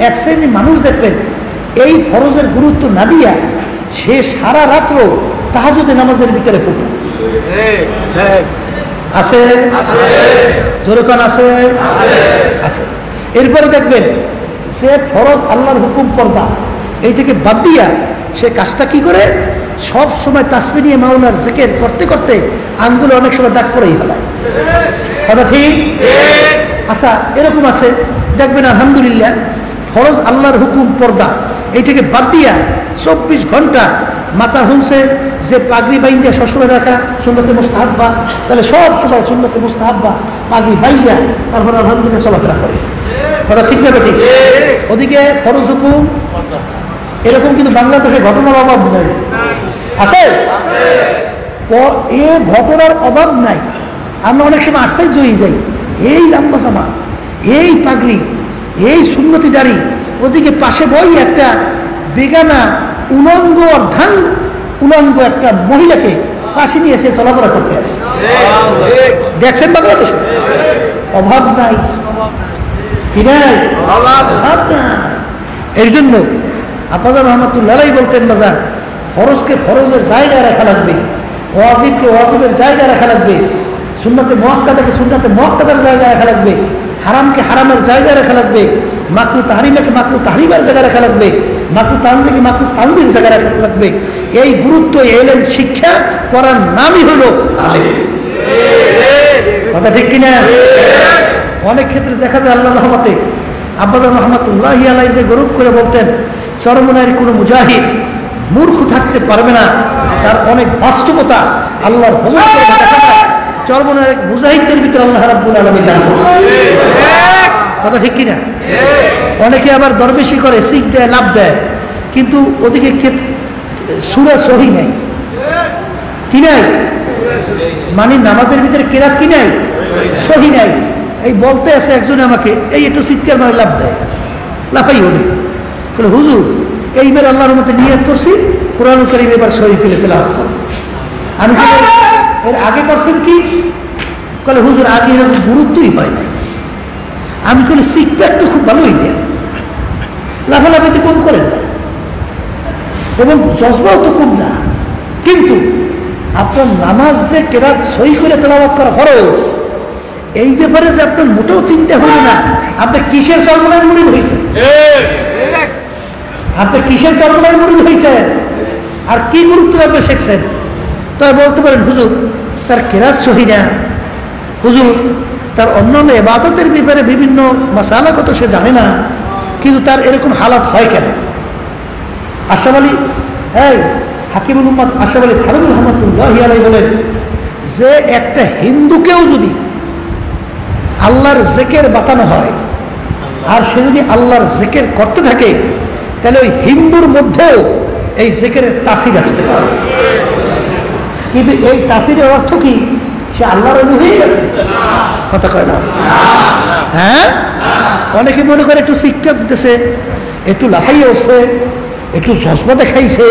এক শ্রেণীর মানুষ দেখবেন এই ফরজের গুরুত্ব না দিয়া সে সারা রাত্র তাহাজ্জুদের নামাজের ভিতরে পড়ত। আছে জোরকান আছে আছে। এরপরে দেখবেন সে ফরজ আল্লাহর হুকুম পর্দা এইটাকে বাদ দিয়া সে কাজটা কি করে, সব সময় তাসবিহ নিয়ে মাওলার জিকির করতে করতে আঙ্গুলে অনেক সময় দাগ পড়েই ফেলায়। কথা ঠিক? আচ্ছা, এরকম আছে দেখবেন আলহামদুলিল্লাহ ফরজ আল্লাহর হুকুম পর্দা এইটাকে বাদ দিয়া 24 ঘন্টা মাথা হুনছে যে পাগড়ি বাইন্দা সবসময় রাখা সুন্নতে মুস্তাহাব্বা, তাহলে সব সময় সুন্নতে মুস্তাহাব্বা পাগড়ি বাইন্দা তারপর আলহামদুলিল্লাহ চলাফেরা করে। কথা ঠিক না ঠিক? ওদিকে ফরজ হুকুম এরকম কিন্তু বাংলাদেশে ঘটনার অভাব নেই, আছে এ ঘটনার অভাব নাই। আমরা অনেক সময় আশ্চর্য হয়ে যাই, এই লম্বা জামা, এই পাগড়ি, এই সুন্নতি দাড়ি, ওদিকে পাশে বই একটা বেগানা উলঙ্গ অর্ধাঙ্গ উলঙ্গ একটা মহিলাকে পাশে নিয়ে এসে চলাফেরা করতে আসে। দেখছেন বাংলাদেশে অভাব নাই কি নাই? অভাব নাই। এই জন্য আপাজান রহমতুল্লাহ বলতেন বাজার ফরজকে ফরজের জায়গায় রাখা লাগবে, ওয়াজিবকে ওয়াজিবের জায়গায় রাখা লাগবে, সুন্নতে মুআক্কাদাকে সুন্নতে মুআক্কাদার জায়গায় রাখা লাগবে, হারামকে হারামের জায়গায় রাখা লাগবে, মাকরুহ তাহরিমাকে মাকরুহ তাহরিমার জায়গায় রাখা লাগবে, মাকরুহ তানজিকে মাকরুহ তানজির জায়গায় রাখা লাগবে। এই গুরুত্ব ইলম শিক্ষা করার নামই হলো আলেম। কথা ঠিক কিনা? অনেক ক্ষেত্রে দেখা যায় আল্লাহর রহমতে আব্বাজান রহমাতুল্লাহি আলাইহি যে গৌরব করে বলতেন চরমনায়ের কোনো মুজাহিদ মূর্খ থাকতে পারবে না, তার অনেক বাস্তবতা আল্লাহর হজর করে দেখা যায় চরমনায়ের মুজাহিদদের ভিতরে আল্লাহ রাব্বুল আলামিন দান করছে। কথা ঠিক কিনা? অনেকে আবার দরবেশি করে, শিখ দেয়, লাভ দেয়, কিন্তু ওদিকে সূরা সহি নাই, কি নাই? মানে নামাজের ভিতরে কেরাত কি নাই? সহি নাই। এই বলতে আছে একজনে আমাকে, এই একটু চিৎকার মারে লাভ দেয়, লাফাই হলে বলে হুজুর এইবার আল্লাহর মধ্যে নিয়ত করছি কোরআনুল কারীম এবার সহি করে তেলাওয়াত করব। আমি এর আগে করছেন কি? বলে হুজুর আগে এরকম গুরুত্বই হয় নাই। আমি বলি শিখবেক তো খুব ভালোই দেন, লাফালাফিতে কম করেন না এবং জজবাও তো কম না, কিন্তু আপনার নামাজ যে কেরাত সহি করে তেলাওয়াত করা ফরজ, এই ব্যাপারে যে আপনার মোটেও চিন্তা হলো না। আপনি কিসের চরমনায়ের মুরিদ হয়েছেন? আপনি কিসের চরমনায়ের মুরিদ হয়েছেন আর কি গুরুত্ব আপনি শিখছেন? তাই বলতে পারেন হুজুর তার কেরাত সহি না, হুজুর তার অন্যান্য ইবাদতের ব্যাপারে বিভিন্ন মাসালাগত সে জানে না, কিন্তু তার এরকম হালাত হয় কেন? আশরাফ আলী হাকিমুল উম্মাত আশরাফ আলী থানভী রহমাতুল্লাহি আলাইহি বলেন যে একটা হিন্দুকেও যদি আল্লাহর জিকির বাতানো হয় আর সে যদি আল্লাহর জিকির করতে থাকে, তাহলে ওই হিন্দুর মধ্যেও এই জিকিরের তাসির আসতে পারে। কিন্তু এই তাসিরের অর্থ কি সে আল্লাহর ওলি হয়ে গেছে? কথা কয় না? হ্যাঁ, অনেকে মনে করে একটু শিক্ষা দিতেছে, একটু লাফাই উঠছে, একটু চশমা দেখাইছে,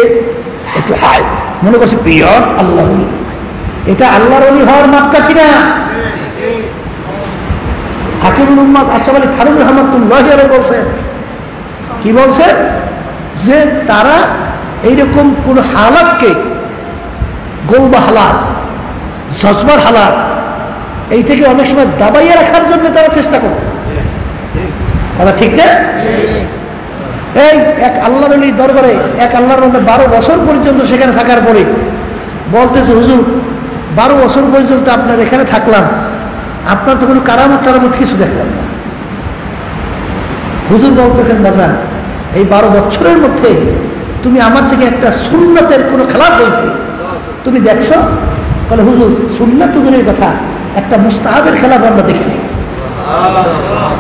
একটু হাই মনে করছে পিয়র আল্লাহ ওলি। এটা আল্লাহর ওলি হওয়ার মাপকাঠি না। হাকিমুল উম্মাত আশরাফ আলী থানভী রহমাতুল্লাহি আলাইহি বলছেন, কি বলছেন? যে তারা এইরকম কোন হালাতকে গোলবা হালাত, জজবার হালাত, এই থেকে অনেক সময় দাবাইয়া রাখার জন্য তারা চেষ্টা করে। কথা ঠিক না? এই এক আল্লাহর ওলি দরবারে এক আল্লাহর মধ্যে 12 বছর পর্যন্ত সেখানে থাকার পরে বলতেছে হুজুর 12 বছর পর্যন্ত আপনার এখানে থাকলাম, আপনার তো কোনো কারামত টারামত কিছু দেখলাম না। হুজুর বলতেছেন বাজান এই 12 বছরের মধ্যে তুমি আমার থেকে একটা সুন্নতের কোনো খেলাফ হয়েছে তুমি দেখছো? বলে হুজুর সুন্নাত তো দূরের কথা, একটা মুস্তাহাবের খেলাফ আমরা দেখিনি।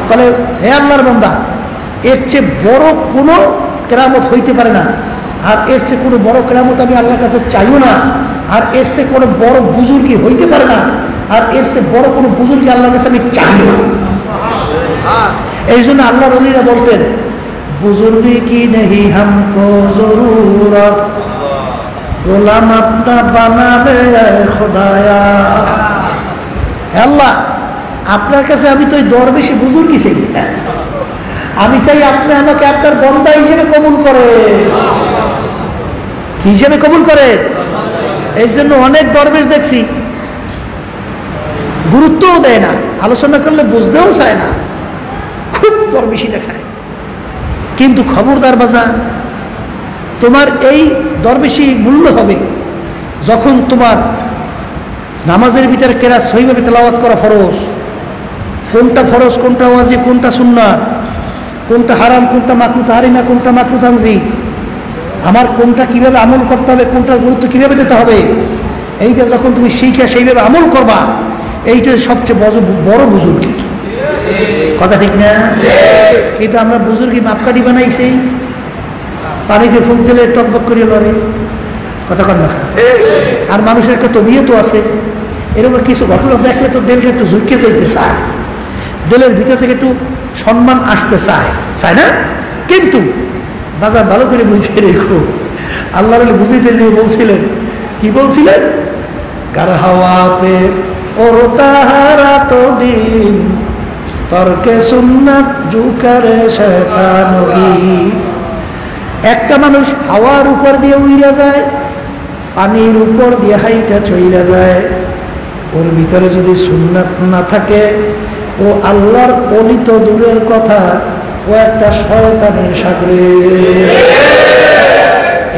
বলে হে আল্লাহর বান্দা, এর চেয়ে বড় কোনো কেরামত হইতে পারে না, আর এর চেয়ে কোনো বড় কেরামত আমি আল্লাহর কাছে চাইও না, আর এর চেয়ে কোনো বড় বুজুর্গি হইতে পারে না, আর এর চেয়ে বড় কোনো বুজুর্গি আল্লাহর কাছে আমি চাইও না। এই জন্য আল্লাহর ওলিরা বলতেন বুজুর্গি কি নেহি হামকো জরুরত, গোলাম আপনা বানালে খোদায়া। আল্লাহ আপনার কাছে আমি তো ওই দরবেশি বুজুর্গি চাই না, আমি চাই আপনি আমাকে আপনার বন্দা হিসেবে কবুল করে, হিসেবে কবুল করে। এই জন্য অনেক দরবেশ দেখছি গুরুত্বও দেয় না, আলোচনা করলে বুঝতেও চায় না, খুব দরবেশি দেখায়। কিন্তু খবরদার বাজান, তোমার এই দরবেশি মূল্য হবে যখন তোমার নামাজের ভিতরে কেরাত সহিভাবে তেলাওয়াত করা ফরজ, কোনটা ফরজ কোনটা ওয়াজিব কোনটা সুন্নাত, কোনটা হারাম কোনটা মাকরুহ তাহরিমা কোনটা মাকরুহ তানজিহ, আমার কোনটা কিভাবে আমল করতে হবে, কোনটার গুরুত্ব কিভাবে দিতে হবে, এইটা যখন তুমি শিখে সেইভাবে আমল করবা, এইটাই সবচেয়ে বড় বুজুর্গি। কথা ঠিক না? কিন্তু আমরা বুজুর্গি মাপকাঠি বানাইছি, পানিতে ফুক দিলে টকবক করে লড়ে, কথা কর না। আর মানুষের একটা তবিয়ত আছে, এরকম কিছু ঘটনা দেখলে তো দিলটা একটু ঝুঁকে যাইতে চায়, দিলের ভিতর থেকে একটু সম্মান আসতে চায়, চায় না? কিন্তু বাজার ভালো করে বুঝিয়ে রেখো, আল্লাহ বুঝিতে যে বলছিলেন, কি বলছিলেন? কার হাওয়া পে ওরতা হারা তো দিন তর্কে সুন্নাত জুকারে শয়তানগি। একটা মানুষ হাওয়ার উপর দিয়ে উইরা যায়, পানির উপর দিয়ে হাইটা চইলা যায়, ওর ভিতরে যদি সুন্নাত না থাকে ও আল্লাহর ওলি তো দূরের কথা, ও একটা শয়তানের সাগরে।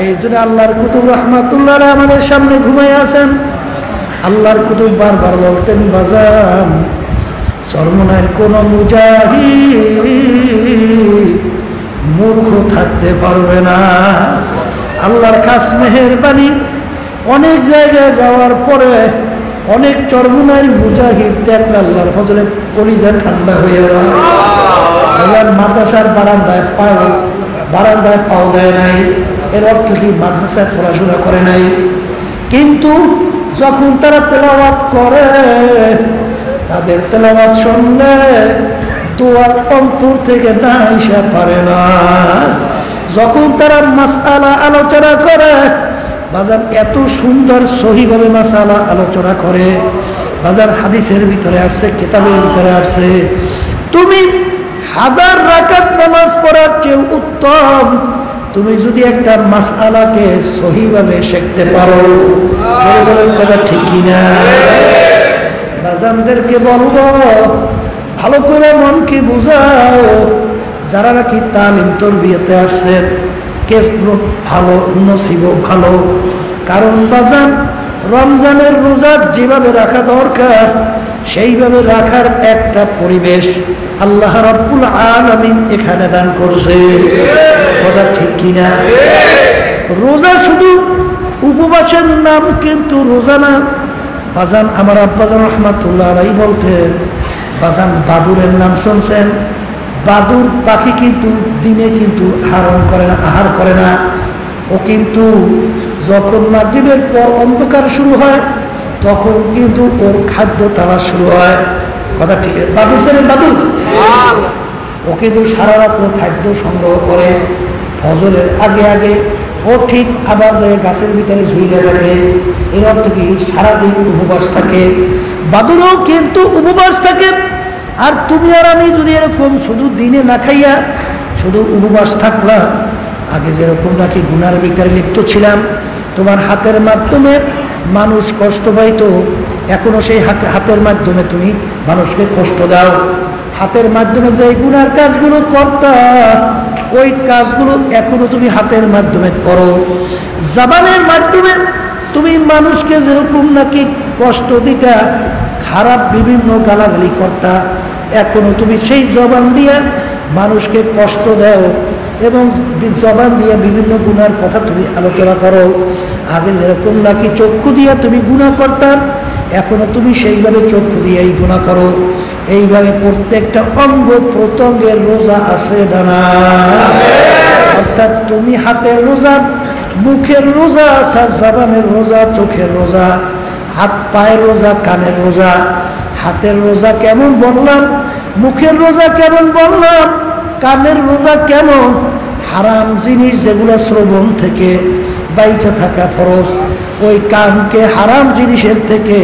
এই জন্য আল্লাহর কুতুব রাহমাতুল্লাহ আলাইহি আমাদের সামনে ঘুমাই আছেন। আল্লাহর কুতুব বারবার বলতেন বাজান, চরমনার কোন মুজাহিদ মূর্খ থাকতে পারবে না। আল্লাহর খাস মেহেরবানি, অনেক জায়গায় যাওয়ার পরে অনেক চরমনার মুজাহিদ দেখলে আল্লাহর ফজলে কলিজা ঠান্ডা হয়ে যায়। মাদ্রাসার বারান্দায় পাও দেয় নাই, এর অর্থ কি মাদ্রাসায় পড়াশোনা করে নাই, কিন্তু যখন তারা তেলাওয়াত করে, তাদের তেলাওয়াত শুনলে দোয়ার অন্তর থেকে না আসা পারে না। যখন তারা মাসআলা আলোচনা করে বাজার, এত সুন্দর সহিভাবে মাসআলা আলোচনা করে, বাজার হাদিসের ভিতরে আসছে, কিতাবের ভিতরে আসছে, তুমি 1000 রাকাত নামাজ পড়ার চেয়ে উত্তম তুমি যদি একটা মাসআলাকে সহিভাবে শিখতে পারো। কথা ঠিক কিনা? বাজানদেরকে বলবো ভালো করে মনকে বুঝাও, যারা নাকি তালিম তরবিয়তে আসছেন, কেসমত ভালো, নসিব ভালো। কারণ বাজান, রমজানের রোজা যেভাবে রাখা দরকার সেইভাবে রাখার একটা পরিবেশ আল্লাহ রাব্বুল আলামিন এখানে দান করছে। কথা ঠিক কিনা? রোজা শুধু উপবাসের নাম, কিন্তু রোজা না বাজান। আমার আব্বাজান রহমাতুল্লাহ আলাইহি বলতেন, বাজান বাদুরের নাম শুনছেন? বাদুর পাখি কিন্তু দিনে কিন্তু আহার করে না। ও কিন্তু যখন মাগরিবের পর অন্ধকার শুরু হয় তখন কিন্তু ওর খাদ্য তালাশ শুরু হয়। কথা ঠিক? বাদুর ছেলে বাদুর, ও কিন্তু সারা রাত্র খাদ্য সংগ্রহ করে, ফজরের আগে আগে ও ঠিক আবার গাছের ভিতরে ঝুলে থাকে। এর অর্থ কি? সারাদিন উপবাস থাকে। বাদুরও কিন্তু উপবাস থাকে। আর তুমি আর আমি যদি এরকম শুধু দিনে না খাইয়া শুধু উপবাস থাকলাম, আগে যেরকম নাকি গুনার ভিতরে লিপ্ত ছিলাম, তোমার হাতের মাধ্যমে মানুষ কষ্ট পাইতো, এখনো সেই হাতের মাধ্যমে তুমি মানুষকে কষ্ট দাও। হাতের মাধ্যমে যে গুনার কাজগুলো করতা, ওই কাজগুলো এখনো তুমি হাতের মাধ্যমে করো। জবানের মাধ্যমে তুমি মানুষকে যেরকম নাকি কষ্ট দিতা, খারাপ বিভিন্ন গালাগালি করতা, এখনো তুমি সেই জবান দিয়ে মানুষকে কষ্ট দাও এবং জবান দিয়ে বিভিন্ন গুনার কথা তুমি আলোচনা করো। আগে যেরকম নাকি চক্ষু দিয়ে তুমি গুনাহ করতাম, এখনো তুমি সেইভাবে চক্ষু দিয়েই গুনাহ করো। এইভাবে প্রত্যেকটা অঙ্গ প্রত্যঙ্গের রোজা আছে না? অর্থাৎ তুমি হাতের রোজা, মুখের রোজা, অর্থাৎ জবানের রোজা, চোখের রোজা, হাত পায়ের রোজা, কানের রোজা। হাতের রোজা কেমন বললাম, মুখের রোজা কেমন বললাম, কানের রোজা কেমন? হারাম জিনিস যেগুলো শ্রবণ থেকে বাইচা থাকা ফরজ, ওই কানকে হারাম জিনিসের থেকে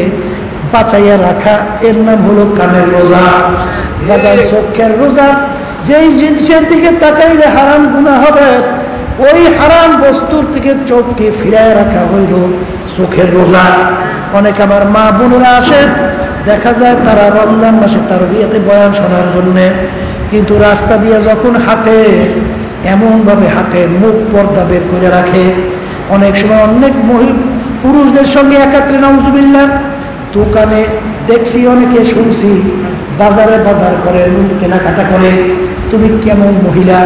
বাঁচাইয়া রাখা, এর নাম হলো কানের রোজা। বাজার চোখের রোজা, যেই জিনিসের দিকে তাকাইলে হারাম গুনাহ হবে, ওই হারাম বস্তুর থেকে চোখকে ফিরায় রাখা হইল চোখের রোজা। অনেক আমার মা বোনেরা আসে, দেখা যায় তারা রমজান মাসে তার বিয়েতে বয়ান শোনার জন্যে, কিন্তু রাস্তা দিয়ে যখন হাঁটে এমনভাবে হাঁটে মুখ পর্দা বের করে রাখে। অনেক সময় অনেক পুরুষদের সঙ্গে একাত্রে, নাউজুবিল্লাহ। দোকানে দেখছি অনেকে, শুনছি বাজারে বাজার করে, কেনাকাটা করে। তুমি কেমন মহিলা?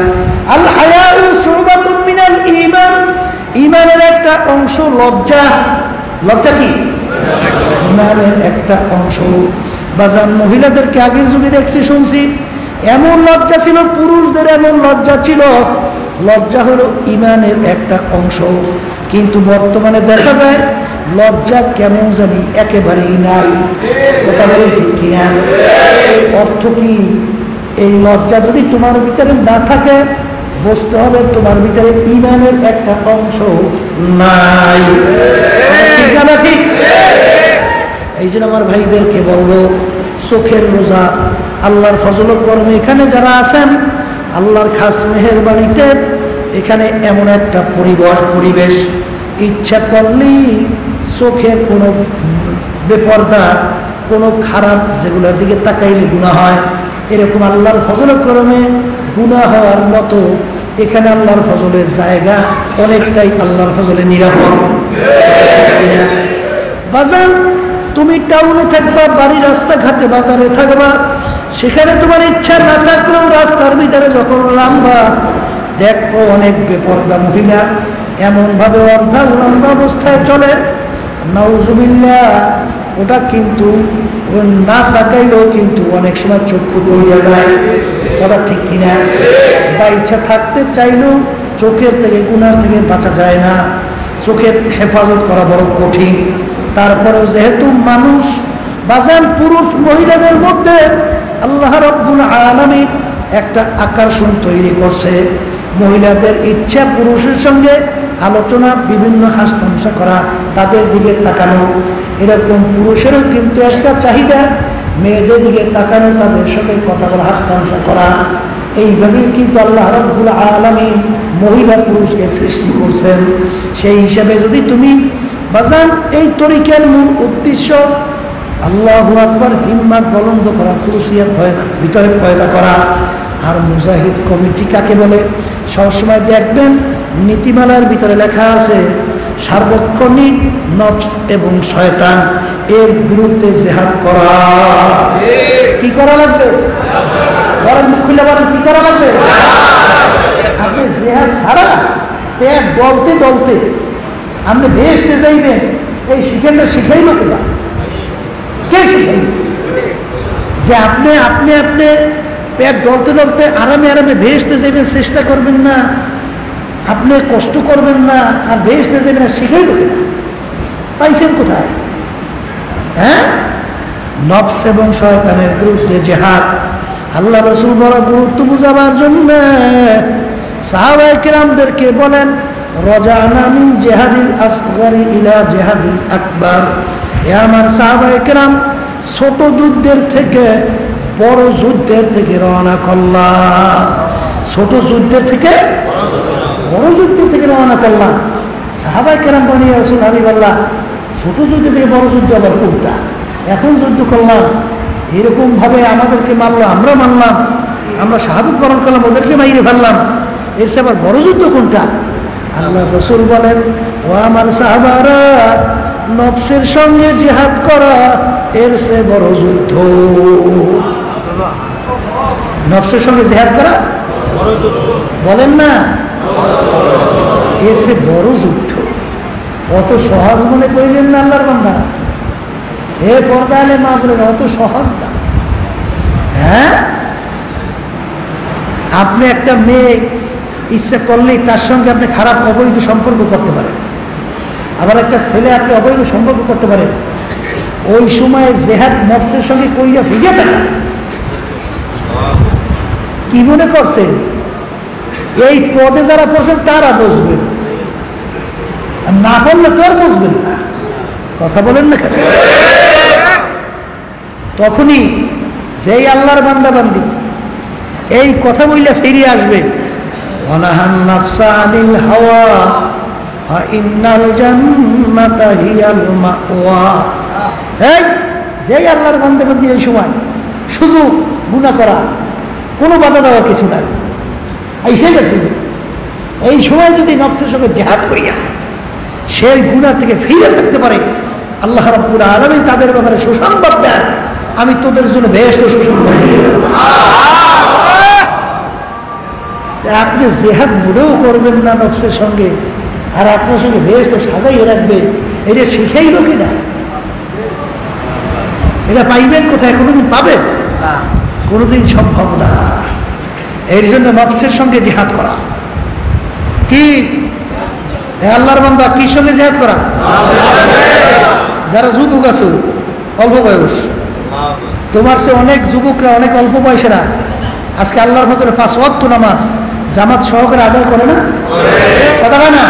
আল হায়াউ শুবাতুম মিনাল ঈমান, ঈমানের একটা অংশ লজ্জা। লজ্জা কি? ঈমানের একটা অংশ। বাজার মহিলাদেরকে আগের যুগে দেখছি, শুনছি এমন লজ্জা ছিল, পুরুষদের এমন লজ্জা ছিল। লজ্জা হলো ঈমানের একটা অংশ, কিন্তু বর্তমানে দেখা যায় লজ্জা কেমন জানি একেবারেই নাই। কথা বলে ঠিক কিনা? অর্থ কি? এই লজ্জা যদি তোমার ভিতরে না থাকে, বুঝতে হবে তোমার ভিতরে ঈমানের একটা অংশ নাই। ঠিক না? ঠিক। এই জন্য আমার ভাইদেরকে বলবো, চোখের রোজা আল্লাহর ফজল করমে এখানে যারা আছেন, আল্লাহর খাস মেহেরবানিতে এখানে এমন একটা পরিবেশ, ইচ্ছা করলেই চোখে কোনো বেপর্দা, কোনো খারাপ যেগুলোর দিকে তাকাইলে গুনাহ হয়, এরকম আল্লাহর ফজল করমে গুনাহ হওয়ার মতো এখানে আল্লাহর ফজলের জায়গা অনেকটাই আল্লাহর ফজলে নিরাপদ। বাজার, তুমি টাউনে থাকবা, বাড়ির রাস্তাঘাটে বাজারে থাকবা, সেখানে তোমার ইচ্ছা না থাকলেও রাস্তার ভিতরে যখন নামবা, দেখবো অনেক বেপর্দা মহিলা এমনভাবে অর্ধা উলম্ব অবস্থায় চলে, নাউজুবিল্লাহ। ওটা কিন্তু না তাকাইলেও কিন্তু অনেক সময় চক্ষু পড়িয়া যায়। ওটা ঠিক কিনা? বা ইচ্ছা থাকতে চাইলেও চোখের থেকে, গুনার থেকে বাঁচা যায় না। চোখের হেফাজত করা বড় কঠিন। তারপরেও যেহেতু মানুষ, বাজান পুরুষ মহিলাদের মধ্যে আল্লাহ রাব্বুল আলামিন একটা আকর্ষণ তৈরি করছে। মহিলাদের ইচ্ছা পুরুষের সঙ্গে আলোচনা, বিভিন্ন হাসতামশা করা, তাদের দিকে তাকানো, এরকম পুরুষেরও কিন্তু একটা চাহিদা, মেয়েদের দিকে তাকানো, তাদের সঙ্গে কথা বলা, হাসতামশা করা। এইভাবেই কিন্তু আল্লাহ রাব্বুল আলামিন মহিলা পুরুষকে সৃষ্টি করছেন। সেই হিসাবে যদি তুমি বাজান এই তরিকার মূল উদ্দেশ্য আল্লাহু আকবার, হিম্মত বুলন্দ করা, খুলুসিয়ত ভিতরে পয়দা করা। আর মুজাহিদ কমিটি কাকে বলে? সবসময় দেখবেন নীতিমালার ভিতরে লেখা আছে, সার্বক্ষণিক নফস এবং শয়তান এর বিরুদ্ধে জিহাদ করা। কি করা লাগবে? বলেন, মুখ খুলে বলেন, কি করা লাগবে? আপনি জিহাদ ছাড়া পেট ডলতে ডলতে আপনি ভেসতে যাইবেন, এই শিখেনটা শিখাইল কিনা? কে শিখাইল? যে আপনি আপনি আপনি পেট ডলতে ডলতে আরামে আরামে ভেসতে যাবেন, চেষ্টা করবেন না, আপনি কষ্ট করবেন না, আর ভেসতে যাবেন না, শিখাইল কিনা? পাইছেন কোথায়? হ্যাঁ, নফস এবং শয়তানের বিরুদ্ধে জিহাদ। আল্লাহ রাসূল বড় গুরুত্ব বুঝাবার জন্য সাহাবায়ে কেরামদেরকে বলেন, রাজানা মিন জিহাদিল আসগরি ইলা জিহাদিল আকবার। এ আমার সাহাবায়ে কেরাম, ছোট যুদ্ধের থেকে বড় যুদ্ধের থেকে রওনা করলাম। ছোট যুদ্ধের থেকে বড় যুদ্ধের থেকে রওনা করলাম। সাহাবায়ে কেরাম বলেন, ইয়া রাসূলুল্লাহ, ছোট যুদ্ধ থেকে বড় যুদ্ধ আবার কোনটা? এখন যুদ্ধ করলাম, এরকম ভাবে আমাদেরকে মারলো, আমরা মানলাম, আমরা শাহাদত বরণ করলাম, ওদেরকে মাইরে ফেললাম, এর সে আবার বড় যুদ্ধ কোনটা? আল্লাহ রাসূল বলেন, ও আমার সাহাবারা, নফসের সঙ্গে জিহাদ করা এর সে বড় যুদ্ধ। নফসের সঙ্গে জেহাদ করা বলেন না, এর সে বড় যুদ্ধ। অত সহজ মনে করিলেন না আল্লাহর বান্দারা, হে পর্দা আলে মা বলেন, অত সহজ না। হ্যাঁ, আপনি একটা মেয়ে ইচ্ছা করলেই তার সঙ্গে আপনি খারাপ অবৈধ সম্পর্ক করতে পারেন, আবার একটা ছেলে আপনি অবৈধ সম্পর্ক করতে পারেন। ওই সময় জেহাদ নফসের সঙ্গে কইরা ফিরে থাকা, কি মনে করছেন এই পদে যারা পড়ছেন তারা বুঝবেন, আর না বললে তো আর বুঝবেন না। কথা বলেন না কেন? তখনই যেই আল্লাহর বান্দাবান্দি এই কথা বললে ফিরে আসবে, ওয়ানাহান নাফসা আনিল হাওয়া ফা ইন্নাল জান্নাতা হিয়াল মাওয়া। এই যেই আল্লাহর বান্দাবান্দি এই সময় শুধু গুনাহ করা, কোনো বাধা দেওয়ার কিছু নাই, এসে গেছে, এই সময় যদি নফসের সঙ্গে জেহাদ করিয়া সেই গুনাহ থেকে ফিরে থাকতে পারে, আল্লাহ রাব্বুল আলামিন তাদের ব্যাপারে সুসংবাদ দেন, আমি তোদের জন্য বেহেশত সুসংবাদ দিই। আপনি জেহাদ মুড়েও করবেন না নফসের সঙ্গে, আর আপনার সঙ্গে বেহেশত সাজাইয়ে রাখবে, এটা শিখাইল কিনা? এটা পাইবেন কোথায়? কোনোদিন পাবেন? কোনোদিন সম্ভব না। এর জন্য নফসের সঙ্গে জিহাদ করা কি? আল্লাহর বান্দা কি সঙ্গে জিহাদ করা? যারা যুবক আছে অল্প বয়স, তোমার সে অনেক যুবকরা, অনেক অল্প বয়সেরা আজকে আল্লাহর ভেতরে 5 ওয়াক্ত নামাজ জামাত সহকারে আদায় করে না? কথা হয় না?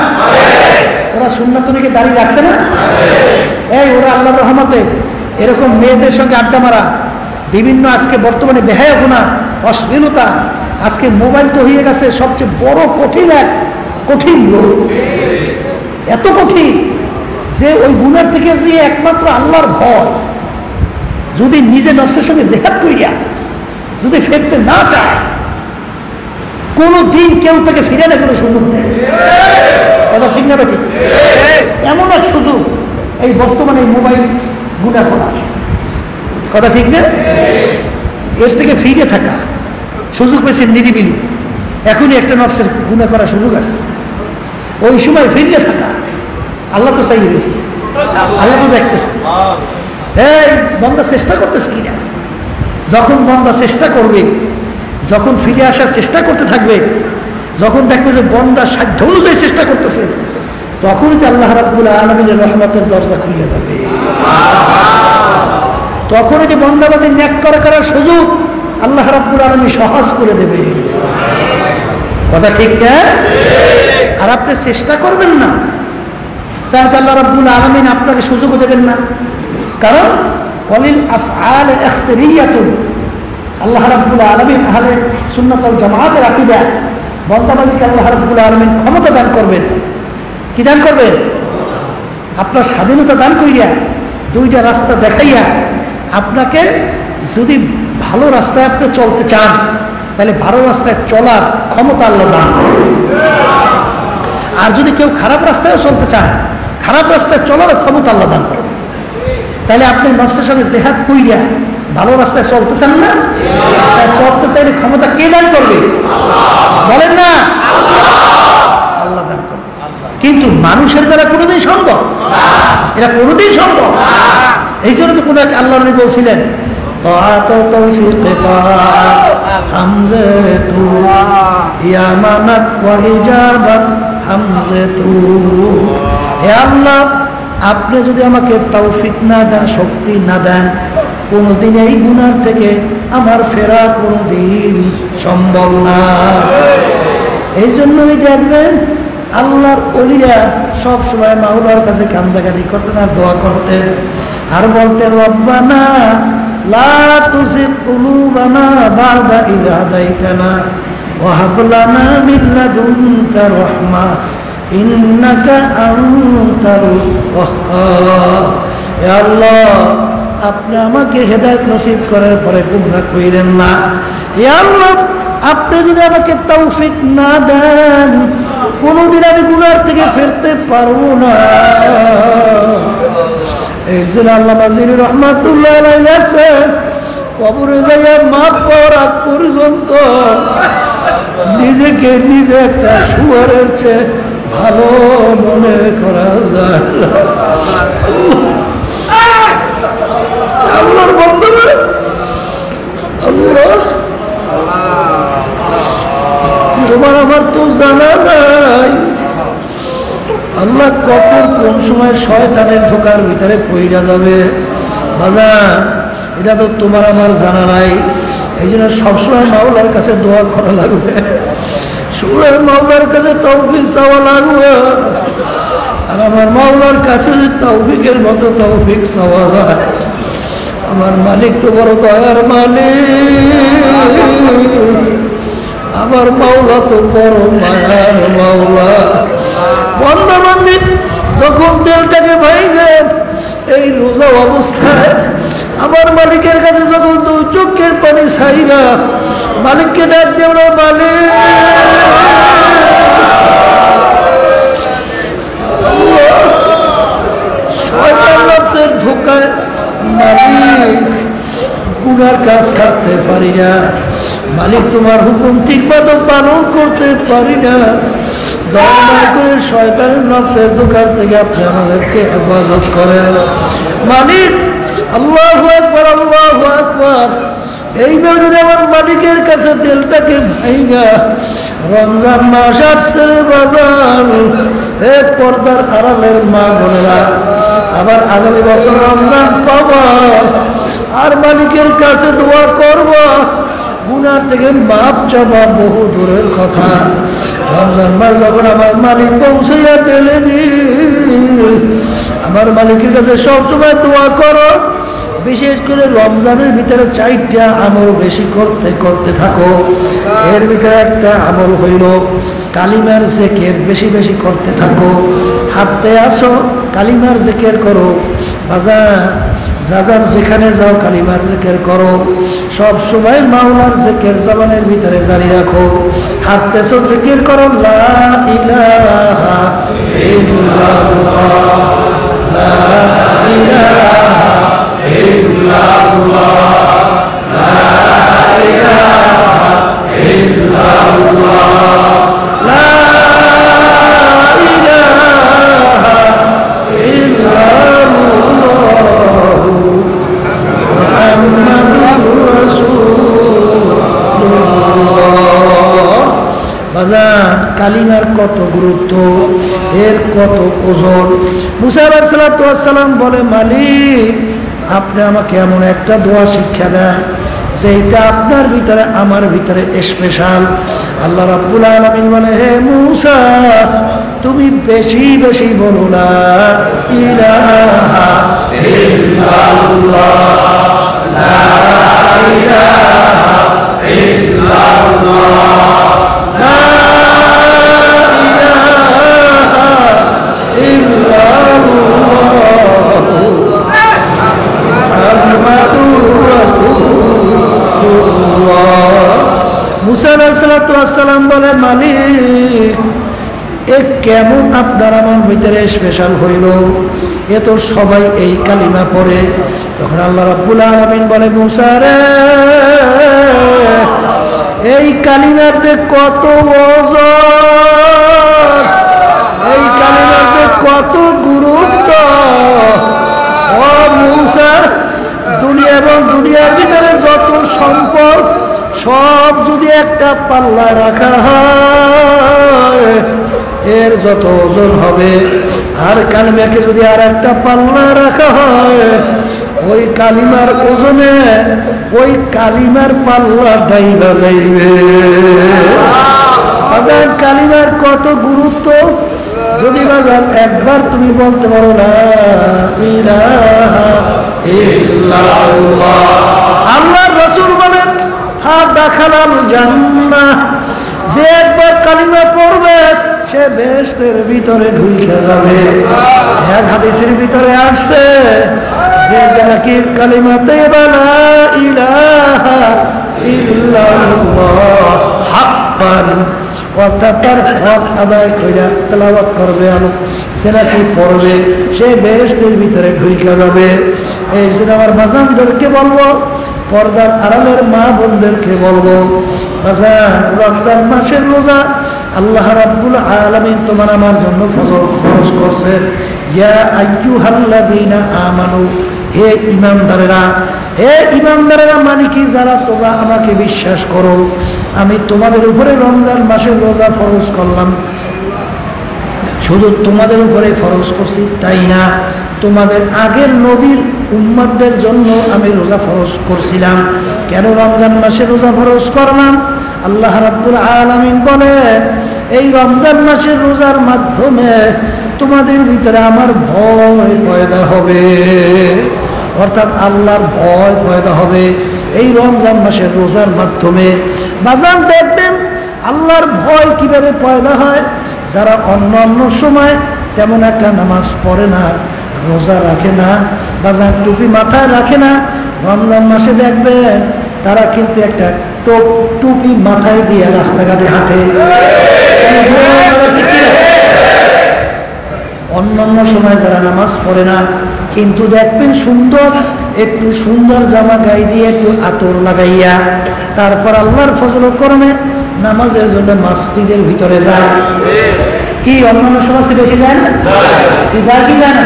ওরা সুন্নাত তরিকে দাঁড়িয়ে রাখছে না? এই ওরা আল্লাহর রহমতে এরকম মেয়েদের সঙ্গে আড্ডা মারা, বিভিন্ন আজকে বর্তমানে বেহায়াপনা, অশ্লীলতা, আজকে মোবাইল তো হয়ে গেছে সবচেয়ে বড় কঠিন রোগ। এত কঠিন যে ওই গুনার থেকে দিয়ে একমাত্র আল্লাহর ভয়, যদি নিজে নফসের সঙ্গে জেহাদ করিয়া যদি ফেরতে না চায়, কোনো দিন কেউ তাকে ফিরে না, কোনো সুযোগ নেই। কথা ঠিক না ঠিক? এমন এক সুযোগ এই বর্তমানে মোবাইল গুনাহ করা, কথা ঠিক না? এর থেকে ফিরে থাকা সুযোগ পেয়েছে নিরিবিলি, এখনই একটা নফসের গুনাহ করার সুযোগ আসছে, ওই সময় ফিরে থাকা। আল্লাহ তো চাই রয়েছে, আল্লাহ তো দেখতেছে, এই বন্দা চেষ্টা করতেছে কিনা। যখন বন্দা চেষ্টা করবে, যখন ফিরে আসার চেষ্টা করতে থাকবে, যখন দেখবে যে বন্দা সাধ্য অনুযায়ী চেষ্টা করতেছে, তখনই তো আল্লাহ রাব্বুল আলামিনের রহমতের দরজা খুলে যাবে। তখনই যে বন্দাবাদী ন্যাক করার সুযোগ আল্লাহ রাব্বুল আলামিন সহজ করে দেবে। কথা ঠিক না? আর আপনি চেষ্টা করবেন না, তাহলে আল্লাহ রাব্বুল আলামিন আপনাকে সুযোগও দেবেন না। কারণ ওয়ালিল আফআল ইখতিরিয়াতুন, আল্লাহ রাব্বুল আলামিন আহলে সুন্নাত ওয়াল জামাতের আকীদা, বন্দাবাদীকে আল্লাহ রাব্বুল আলামিন ক্ষমতা দান করবেন। কি দান করবেন? আপনার স্বাধীনতা দান করিয়া, দুইটা রাস্তা দেখাইয়া, আপনাকে যদি ভালো রাস্তায় আপনি চলতে চান, তাহলে ভালো রাস্তায় চলার ক্ষমতা আল্লাহ দান করবেন। আর যদি কেউ খারাপ রাস্তায় চলতে চান, খারাপ রাস্তায় চলার ক্ষমতা আল্লাহ দান করবেন। তাহলে আপনি নফসের সঙ্গে জেহাদ কইরা ভালো রাস্তায় চলতে চান না? চলতে চাইলে ক্ষমতা কে দান করবে? বলেন না, আল্লাহ দান করবে। কিন্তু মানুষের দ্বারা কোনোদিন সম্ভব? এটা কোনোদিন সম্ভব? এই জন্য তো কোনো এক আল্লাহ নবী বলছিলেন, তাআত তাওফীকে তাআত হামজাতু ইয়ামানাত ওয়া ইজাবাত হামজাতু। হে আল্লাহ, আপনি যদি আমাকে তৌফিক না দেন, শক্তি না দেন, কোনোদিন এই গুনার থেকে আমার ফেরা কোনোদিন সম্ভব না। এই জন্যই দেখবেন আল্লাহর ওলিরা সব সময় মাওলার কাছে কান্দাকাটি করতেন আর দোয়া করতেন, আর বলতেন, রব্বানা লা তুযিগ কুলুবানা বা'দা ইয হাদাইতানা ওয়া হাব লানা মিন লাদুনকা রাহমা ইন্নাকা আনতাল ওয়াহ্হাব। হে আল্লাহ, আপনি আমাকে হেদায়েত নসিব করার পরে গুনাহ কইরেন না। হে আল্লাহ, আপনি যদি আমাকে তৌফিক না দেন, কোনদিন আমি গুনার থেকে ফিরতে পারবো না। এই জন্য আল্লামা জিরি রহমাতুল্লাহ আলাইহি লেখছেন, কবরে যাইয়া মাপ পাওয়ার আগ পর্যন্ত নিজেকে নিজে একটা শুয়ারের চেয়ে ভালো মনে করা যায়। আল্লাহর বন্ধুরা, আল্লাহ তোমার আমার তো জানা নাই আল্লাহ কখন কোন সময় শয়তানের ধোকার ভিতরে পইড়া যাবে বাজান, এটা তো তোমার আমার জানা নাই। এই জন্য সবসময় মাওলার কাছে দোয়া করা লাগবে, সবসময় মাওলার কাছে তৌফিক চাওয়া লাগবে। আর আমার মাওলার কাছে তৌফিকের মতো তৌফিক চাওয়া যায়। আমার মালিক তো বড় দয়ার মালিক, আমার মাওলা তো বড় মায়ার মাওলা। বন্ধু যখন তেলটাকে ভাইবে এই রোজা অবস্থায় আমার মালিকের কাছে যখন তো চোখের পানি ছাইরা মালিককে ডাক দেব না, মালিক শয়তান নফসের ধোকায় মালিক গুনার কাজ ছাড়তে পারি না, মালিক তোমার হুকুম ঠিক মতো পালন করতে পারি না। দয়া করে শয়তানের নফসের দোকান থেকে আপনি আমাদেরকে হেফাজত করেন মালিক। আল্লাহু আকবার, আল্লাহু আকবার। এইভাবে যদি আমার মালিকের কাছে তেলটাকে ভাইগা রমজান মাস আসছে বাজার, এ পর্দার আড়ালের মা বোনেরা আবার আগামী বছর রমজান পাবা আর মালিকের কাছে দোয়া করবা, গুনাহ থেকে মাপ চাওয়া বহু দূরের কথা। রমজান মাস যখন আমার মালিক পৌঁছাইয়া দিলেনি, আমার মালিকের কাছে সবসময় দোয়া করো। বিশেষ করে রমজানের ভিতরে 4টা আমল বেশি করতে করতে থাকো। এর ভিতরে একটা আমল হইল কালিমার জিকির বেশি বেশি করতে থাকো। হাঁটতে আসো কালিমার জিকির করো, বাজার যার যেখানে যাও কালিমার জিকির করো। সব সময় মাওলার জিকির জবানের ভিতরে জারি রাখো। হাঁটতেছো জিকির করো লা ইলাহা ইল্লাল্লাহ, লা ইলাহা ইল্লাল্লাহ, লা ইলাহা ইল্লাল্লাহ, লা ইলাহা ইল্লাল্লাহ, মুহাম্মাদুর রাসূলুল্লাহ। বাজার কালিমার কত গুরুত্ব, এর কত ওজন। মুসা আলাইহিস সালাম বলে, মালিক আপনি আমাকে এমন একটা দোয়া শিক্ষা দেন যেটা আপনার ভিতরে আমার ভিতরে স্পেশাল। আল্লাহ রাব্বুল আলামিন বলে, হে মুসা তুমি বেশি বেশি বলো লা ইলাহা ইল্লাল্লাহ, লা ইলাহা ইল্লাল্লাহ, লা ইলাহা ইল্লাল্লাহ, মুসা আলাইহিস সালাম বলে, মালিক এ কেমন আপনার আমার ভিতরে স্পেশাল হইল, এ তো সবাই এই কালিমা পড়ে। তখন আল্লাহ রাব্বুল আলামিন বলে, মুসা রে এই কালিমার যে কত ওজন, এই কালিমার যে কত গুরুত্ব। ও মুসা দুনিয়া এবং দুনিয়ার ভিতরে যত সম্পদ সব যদি একটা পাল্লা রাখা হয় এর যত ওজন হবে, আর কালিমাকে যদি আর একটা পাল্লা রাখা হয় ওই কালিমার ওজনে ওই কালিমার পাল্লা ডাইবা যাইবে। বাজার কালিমার কত গুরুত্ব, যদি বাজার একবার তুমি বলতে পারো না ইলাহা ইল্লাল্লাহ। আল্লাহর রাসূল বলেন, হা দাখালাল জান্নাহ, যে একবার কালিমা পড়বে সে বেহেশতের ভিতরে ঢুকে যাবে। এক হাদিসের ভিতরে আসছে যে নাকি কালিমাতে লা ইলাহা ইল্লাল্লাহ হাক্কান, অর্থাৎ তার হক আদায় করে তেলাওয়াত করবে, সে নাকি পড়বে সে বেহেশতের ভিতরে ঢুকে যাবে। এই জন্য আমার বাজানদেরকে বলবো, পর্দার আড়ালের মা বোনদেরকে বলবো, বাজার রমজান মাসের রোজা আল্লাহ রাব্বুল আলামিন তোমার আমার জন্য ফরজ করছে। ইয়া আইয়ুহাল্লাযীনা আমানু, হে ঈমানদারেরা, হে ঈমানদারেরা মানে কি, যারা তোমরা আমাকে বিশ্বাস করো, আমি তোমাদের উপরে রমজান মাসের রোজা ফরজ করলাম। শুধু তোমাদের উপরে ফরজ করছি তাই না, তোমাদের আগের নবীর উম্মতদের জন্য আমি রোজা ফরজ করছিলাম। কেন রমজান মাসে রোজা ফরজ করলাম? আল্লাহ রাব্বুল আলামিন বলে, এই রমজান মাসের রোজার মাধ্যমে তোমাদের ভিতরে আমার ভয় পয়দা হবে, অর্থাৎ আল্লাহর ভয় পয়দা হবে এই রমজান মাসের রোজার মাধ্যমে। বাজান দেখবেন আল্লাহর ভয় কিভাবে পয়দা হয়। যারা অন্য অন্য সময় তেমন একটা নামাজ পড়ে না, রোজা রাখে না, বাজার টুপি মাথায় রাখে না, রমজান মাসে দেখবেন তারা কিন্তু একটা টুপি মাথায় দিয়ে রাস্তাঘাটে হাঁটে। অন্যান্য সময় যারা নামাজ পড়ে না, কিন্তু দেখবেন সুন্দর একটু সুন্দর জামা গায়ে দিয়ে একটু আতর লাগাইয়া তারপর আল্লাহর ফজল করমে নামাজের জন্য মসজিদের ভিতরে যায়। কি অন্যান্য সময় বেশি যায় না? কি যায় কি যায় না?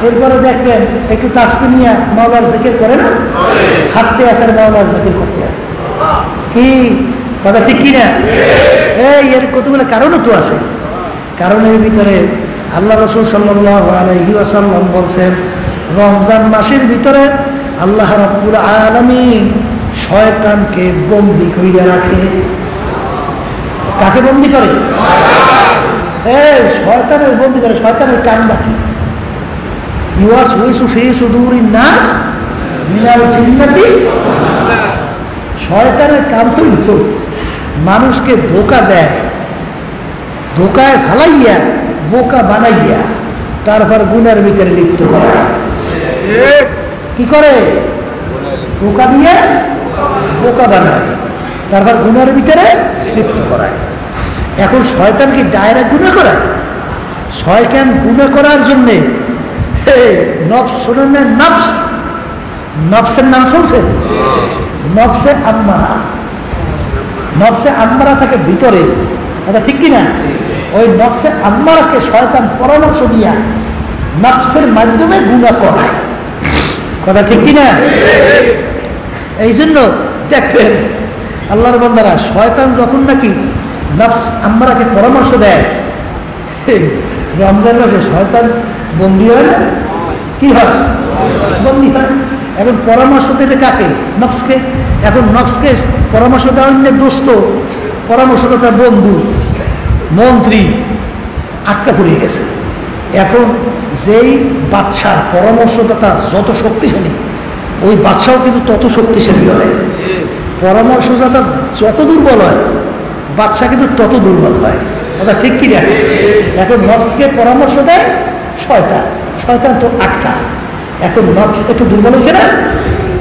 এরপরে দেখবেন একটু তাসবিহ নিয়ে মাওলার জিকির করে না, হাঁটতে আসে মাওলার জিকির করতে আসে। কি কথা ঠিক কিনা? এর কতগুলো কারণও তো আছে। কারণের ভিতরে আল্লাহ রাসূল সাল্লাল্লাহু আলাইহি ওয়াসাল্লাম বলছেন, রমজান মাসের ভিতরে আল্লাহ রাব্বুল আলামিন শয়তানকে বন্দী করিয়া রাখে। কাকে বন্দী করে? শয়তানের বন্দী করে। শয়তানের কামটা কি? ইউওয়াসওয়িসু ফি সুদুরিন নাস মিনাল জিন্নাতি। শয়তানের কাম হইল মানুষকে ধোঁকা দেয়, ধোঁকায় ফালাইয়া বোকা বানাইয়া তারপর গুনার ভিতরে লিপ্ত করে। কি করে? ধোঁকা দিয়ে বোকা বানায়, তারপর গুনার ভিতরে লিপ্ত করায়। এখন শয়তান কি ডাইরেক্ট গুনাহ করায়? শয়তান গুনাহ করার জন্যে নফস, শোনেন না, নফস, নফসের নাম শুনছেন? নফসে আম্মারা, নফসে আম্মারা থাকে ভিতরে, এটা ঠিক কিনা? ওই নফসে আম্মারাকে শয়তান পরামর্শ দিয়া নফসের মাধ্যমে গুনাহ করায়। কথা ঠিক কিনা? এই জন্য দেখবেন আল্লাহর বান্দারা, শয়তান যখন নাকি নফস আম্মারাকে পরামর্শ দেয়, রমজান মাসে শয়তান বন্দী হয় না? কি হয়? বন্দী হয়। এখন পরামর্শ দেবে কাকে? নফসকে। এখন নফসকে পরামর্শ দেওয়া দোস্ত, পরামর্শদাতা বন্ধু, মন্ত্রী আটকা পড়িয়ে গেছে। এখন যেই বাদশার পরামর্শদাতা যত শক্তিশালী, ওই বাদশাও কিন্তু তত শক্তিশালী হয়। পরামর্শদাতা যত দুর্বল হয়, বাদশা কিন্তু তত দুর্বল হয়। ওটা ঠিক কি না? এখন নফসকে পরামর্শ দেয় শয়তান, শয়তান তো আটকা। এখন নফস একটু দুর্বল হয়েছে না,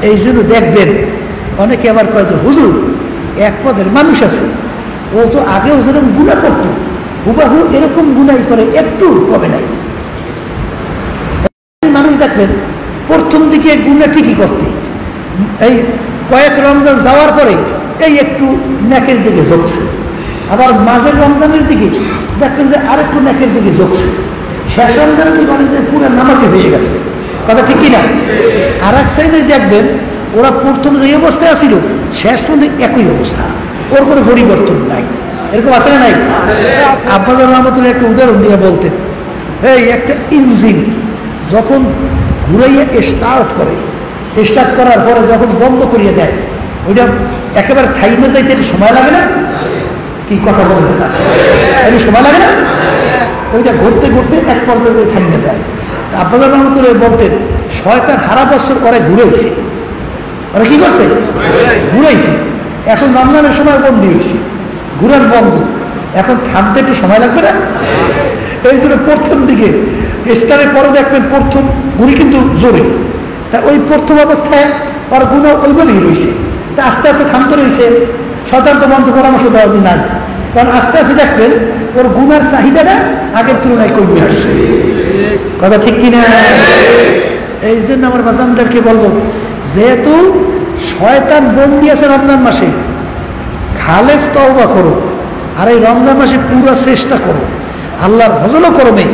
এই জন্য দেখবেন অনেকে আবার কয় যে হুজুর এক পদের মানুষ আছে, ও তো আগেও যেরকম গুনাহ করতো হুবাহু এরকম গুনাই করে, একটু কমে নাই। মানুষ দেখবেন প্রথম দিকে গুনাহ ঠিকই করতে, এই কয়েক রমজান যাওয়ার পরে এই একটু নেকের দিকে ঝুঁকছে, আবার মাঝের রমজানের দিকে দেখবেন যে আরেকটু নেকের দিকে ঝুঁকছে, শেষ রমজানের দিকে অনেকদিন পুরো নামাজে হয়ে গেছে। কথা ঠিক কিনা? আর এক সাইডে দেখবেন ওরা প্রথম যে অবস্থায় আসছিল শেষ পর্যন্ত একই অবস্থা, ওর কোনো পরিবর্তন নাই। এরকম আছে না নাই? আপনাদের রহমতুল্লাহ একটা উদাহরণ দিয়ে বলতেন, এই একটা ইঞ্জিন যখন ঘুরাইয়া স্টার্ট করে, স্টার্ট করার পরে যখন বন্ধ করিয়ে দেয়, ওইটা একেবারে থাইমে যাইতে সময় লাগে না? কি কথা বলতে না, একটু সময় লাগে না? ওইটা ঘুরতে ঘুরতে এক পর্যায়ে থাইমে যায়। আপনাদের রহমতুল্লাহ বলতেন, শয়তান হারা বছর পরে ঘুরেছে, ওরা কি করছে? ঘুরাইছে। এখন রমজানের সময় বন্দী হয়েছে, ঘুরার বন্ধ, এখন থামতে একটু সময় লাগবে না? এই জন্য প্রথম দিকে স্টারের পরে দেখবেন প্রথম ঘুরি কিন্তু জোরে, তা ওই প্রথম অবস্থায় ওর গুণ ওইভাবেই রয়েছে, তা আস্তে আস্তে থামতে রয়েছে, শয়তান তো বন্ধ পরামর্শ দেওয়া নাই, কারণ আস্তে আস্তে দেখবেন ওর গুণের চাহিদাটা আগের তুলনায় কমে আসছে। কথা ঠিক কিনা? এই জন্য আমার বাজানদেরকে বলবো, যেহেতু শয়তান বন্দী আছে রমজান মাসে, খালেজ তওবা করো, আর এই রমজান মাসে পুরো চেষ্টা করো আল্লাহর ফজল করবে।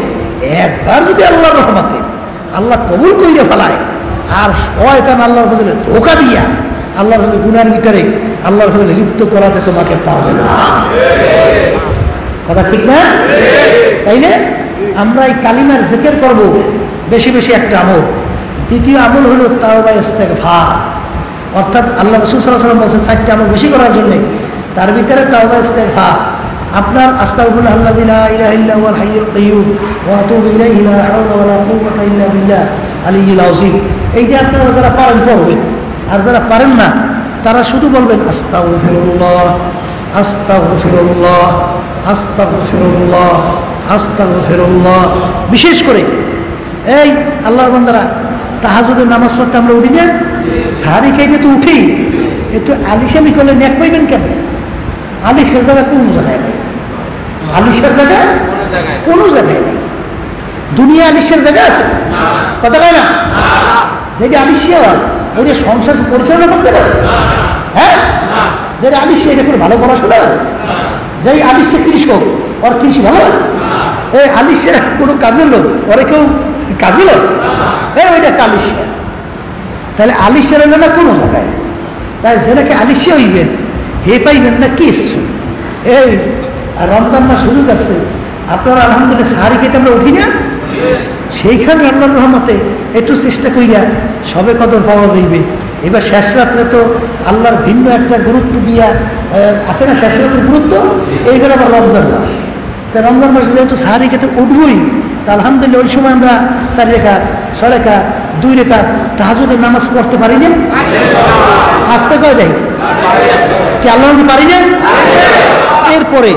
একবার যদি আল্লাহর রহমতে আল্লাহ কবুল করিয়া ফেলায়, আর শয়তান আল্লাহর ফজলে ধোঁকা দিয়া আল্লাহর ফজলে গুনার ভিতরে আল্লাহর ফজলে লিপ্ত করাতে তোমাকে পারবে না। কথা ঠিক না? তাইলে আমরা এই কালিমার জিকির করব বেশি বেশি, একটা আমল। দ্বিতীয় আমল হলো তাওবা ইস্তেগফার, অর্থাৎ আল্লাহ রাসূল সাল্লাল্লাহু আলাইহি ওয়াসাল্লাম বলেছেন 4টি আমল বেশি করার জন্য, তার ভিতরে তাওবা ইস্তেগফার। আপনার আস্তাগফিরুল্লাহ আল্লাযী লা ইলাহা ইল্লা হুয়াল হাইয়ুল কাইয়্যুম ওয়া আতুবু ইলাইহি লা হাওলা ওয়া লা কুওয়াতা ইল্লা বিল্লাহ আলিয়্যিল আযীম। এইটা আপনারা যারা পারেন পড়বেন, আর যারা পারেন না তারা শুধু বলবেন আস্তাগফিরুল্লাহ আস্তাগফিরুল্লাহ আস্তাগফিরুল্লাহ আস্তাগফিরুল্লাহ। বিশেষ করে এই আল্লাহর বান্দারা তাহাজ্জুদের নামাজ পড়তে আমরা উঠি না, সাহারি খাইতে তো উঠি, একটু আলিশামি করলে নেক পাইবেন কেন? আলিশের জায়গা কোন জায়গায় নেই, আলিশের জায়গা কোনো জায়গায় নেই। দুনিয়া আলিশের জায়গা আছে? কথা কয় না? যেটা আলিশে হয় ওইটা সংসার পরিচালনা করতে পারে? হ্যাঁ, যেটা আলিশে এটা করে ভালো পড়াশোনা, যেই আলিশে কৃষক ওর কৃষি ভালো হয়? এই আলিশে কোনো কাজের লোক ওরা কেউ কাজে লোক? ওইটা আলিশে। তাহলে আলিশের না কোনো জায়গায়, তাই যেটাকে আলিশে হইবেন হে পাইবেন না কিছু। এই রমজান মাস সুযোগ আছে, আপনারা আলহামদুলিল্লাহ সাহারি খেতে আমরা উঠি না, সেইখানে আল্লাহর রহমতে একটু চেষ্টা করিয়া সবে কদর পাওয়া যাইবে। এবার শেষ রাত্রে তো আল্লাহর ভিন্ন একটা গুরুত্ব দিয়া আছে না, শেষ রাত্রের গুরুত্ব। এইবার আবার রমজান মাস, তা রমজান মাসে যেহেতু সাহারি খেতে উঠবই, তা আলহামদুলিল্লাহ ওই সময় আমরা 4 রাকাত 6 রাকাত 2 রাকাত তাহাজ্জুদের নামাজ পড়তে পারি না। আসতে কয় দেয় কি আল্লাহ পারি না? এরপরে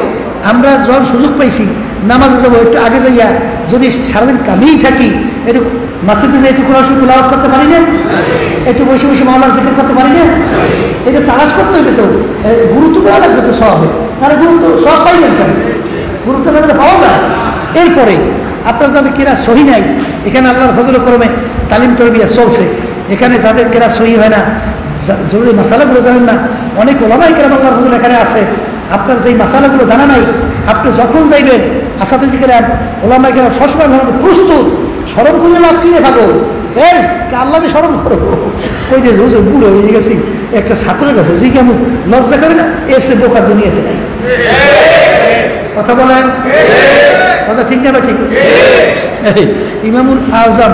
আমরা যখন সুযোগ পাইছি নামাজে যাবো, একটু আগে যাইয়া যদি সারাদিন কামেই থাকি একটু মসজিদে যে একটু কোরআন শরীফ তিলাওয়াত করতে পারি না, একটু বসে বসে মাওলার জিকির করতে পারি না, এটা তালাশ করতে হবে। তো গুরুত্ব দেওয়া লাগবে তো সব, তাহলে গুরুত্ব সব পাইবেন কেন? গুরুত্ব না দিলে পাওয়া যায়। এরপরে আপনার যাদের কেরা সহি নাই, এখানে আল্লাহর ফজল করবে তালিম তরবিয়া চলছে, এখানে যাদের কেরা সহি হয় না, জরুরি মশালাগুলো জানেন না, অনেক ওলামাই কেরাম আল্লাহর ফজল এখানে আছে, আপনার যেই মশালাগুলো জানা নাই, আপনি যখন যাইবেন আসাতে কেরাম ওলামাই কেরাম সবসময় প্রস্তুত। স্মরণ করলে লাভ কিনে থাকো, এই আল্লাহকে স্মরণ করো। কই যে বুড়ো হয়ে গেছি, একটা ছাত্রের কাছে যে কেমন লজ্জা করে না, এর সে বোকা দুনিয়াতে নাই। কথা বলেন, কথা ঠিক না? ঠিক। ইমামুল আজম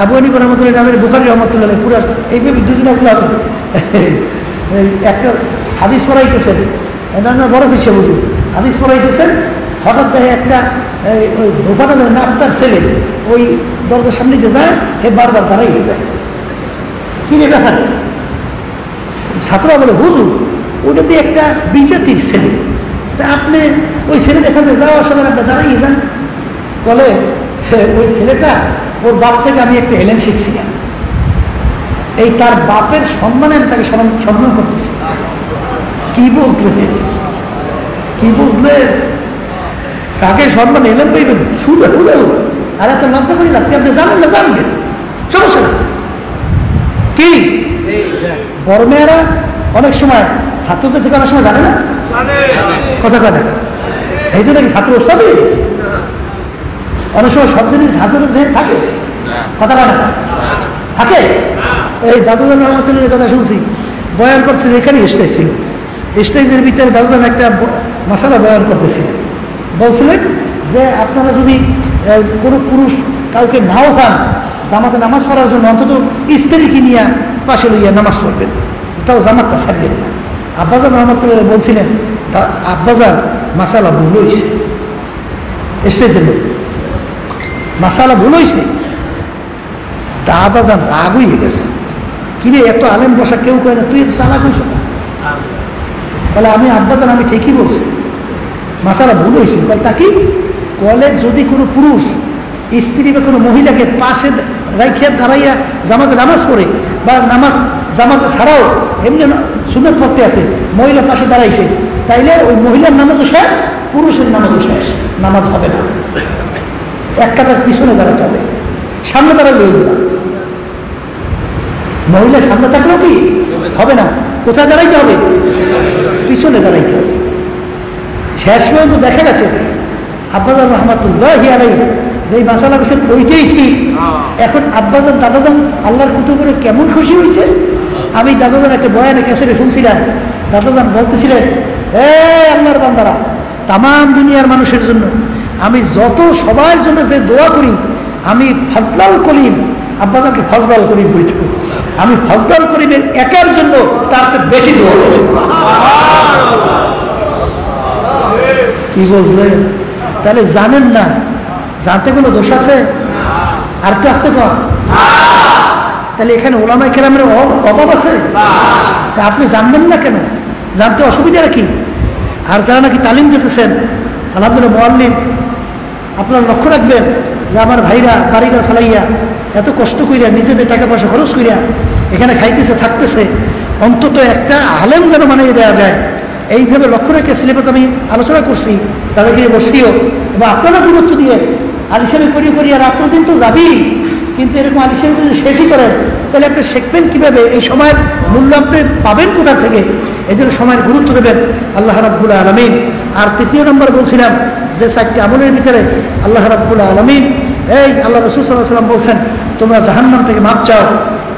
আবু হানিফা রহমতুল্লাহ নাজারী, বুখারী রহমতুল্লাহ পুরা এইভাবে দুজন আসলে একটা হাদিস পড়াইতেছেন, বড় পিছিয়ে বুঝুন, হাদিস পড়াইতেছেন, হঠাৎ দেখে একটা ওই ধোপানের নাফতার ছেলে ওই দরজার সামনে দিয়ে যায়, হে বারবার দাঁড়াই হয়ে যায়। কি রে ব্যাপার? ছাত্ররা বলে হুজুর ওটা দিয়ে একটা বিজাতির ছেলে, তা আপনি ওই ছেলে এখানে যাওয়ার সময় আপনি দাঁড়াই যান। বলে ওই ছেলেটা ওর বাপ থেকে আমি একটা এলেম শিখছিলাম, এই তার বাপের সম্মানে আমি তাকে সম্মান করতেছি। কি বুঝলে? কি বুঝলে? কাকে সম্মান এলেম পাইবেন? শুধু আর এত লজ্জা করি লাগবে, আপনি জানেন না, জানবেন, সমস্যা না। কি বড় মেয়েরা অনেক সময় ছাত্রদের থেকে অনেক সময় জানে না, কথা কথা এই জন্য কি ছাত্র ওস্তাদ হয়ে গেছে? অনেক সময় সব জিনিস ছাত্রদের যে থাকে, কথা বলে থাকে। এই দাদুজান রহমতুল্লাহের কথা শুনছি, বয়ান করছিল, এখানে স্টেজ ছিল, স্টেজের ভিতরে দাদুজান একটা মশালা বয়ান করতেছিলেন। বলছিলেন যে আপনারা যদি কোনো পুরুষ কাউকে নাও পান জামাতে নামাজ পড়ার জন্য, অন্তত স্ত্রীকে নিয়ে পাশে লইয়া নামাজ পড়বেন, তাও জামাতটা ছাড়বেন না। আব্বাজান রহমতুল্লাহ বলছিলেন, আব্বাজান মাসালা ভুল হয়েছে, স্টেজের লোক মাসালা ভুল হয়েছে। দাদাজান রাগ হয়ে গেছে, কিরে এত আলেম বসা কেউ করে না, তুই এত চালাক হয়েছ না? তাহলে আমি আব্বাজান আমি ঠিকই বলছি, মাসালা ভুল হয়েছে। বল তা কি? কলে যদি কোনো পুরুষ স্ত্রী বা কোনো মহিলাকে পাশে রাইখিয়া দাঁড়াইয়া জামাতে নামাজ পড়ে, বা নামাজ জামাতে ছাড়াও এমনি সুন্নত পড়তে আছে, মহিলা পাশে দাঁড়াইছে, তাইলে ওই মহিলার নামাজও শেষ, পুরুষের নামাজও শেষ, নামাজ হবে না। এক কাতার পিছনে দাঁড়াতে হবে, সামনে দাঁড়ালে হইবে না। মহিলা সামনে থাকলেও কি হবে না, কোথায় দাঁড়াইতে হবে? পিছনে দাঁড়াইতে হবে। শেষ পর্যন্ত দেখা গেছে আব্বাজান রহমাতুল্লাহি আলাইহি যেই মাসালা বলছেন ওইটাই ঠিক। এখন আব্বাজান দাদাজান আল্লাহর কুতুবের কেমন খুশি হয়েছে। আমি দাদাজান একটা বয়ানে ক্যাসেটে শুনছিলাম, দাদাজান বলতেছিলেন, আল্লাহর বান্দারা, তামাম দুনিয়ার মানুষের জন্য আমি যত সবার জন্য যে দোয়া করি, আমি ফজলাল করিম, আব্বাজানকে ফজলাল করিম বলতে, আমি ফজলাল করিমের একার জন্য তার চেয়ে বেশি দোয়া করি। কি বুঝলেন? তাহলে জানেন না, জানতে কোনো দোষ আছে? আর একটু আসতে কম। তাহলে এখানে ওলামায়ে কেরামের অভাব আছে? তা আপনি জানবেন না কেন? জানতে অসুবিধা কি? আর যারা নাকি তালিম দিতেছেন, আলহামদুলিল্লাহ মুআল্লিম, আপনারা লক্ষ্য রাখবেন যে আমার ভাইরা বাড়িঘর ফেলাইয়া এত কষ্ট করিয়া নিজেদের টাকা পয়সা খরচ করিয়া এখানে খাইতেছে থাকতেছে, অন্তত একটা আলেম যেন বানিয়ে দেওয়া যায় এইভাবে লক্ষ্য রেখে সিলেবাস আমি আলোচনা করছি, তাদেরকে বসিও এবং আপনারা গুরুত্ব দিয়ে আলিসামি করিয়া রাত্র দিন তো যাবেই, কিন্তু এরকম আলিসামি যদি শেষই করেন তাহলে আপনি শিখবেন কীভাবে? এই সময়ের মূল্য আপনি পাবেন কোথা থেকে? এই জন্য সময়ের গুরুত্ব দেবেন আল্লাহ রাব্বুল আলামিন। আর তৃতীয় নম্বর বলছিলাম যে 4টি আমলের ভিতরে আল্লাহ রাব্বুল আলামিন, এই আল্লাহ রাসূল সাল্লাল্লাহু আলাইহি ওয়াসাল্লাম বলছেন তোমরা জাহান্নাম থেকে মাপ চাও,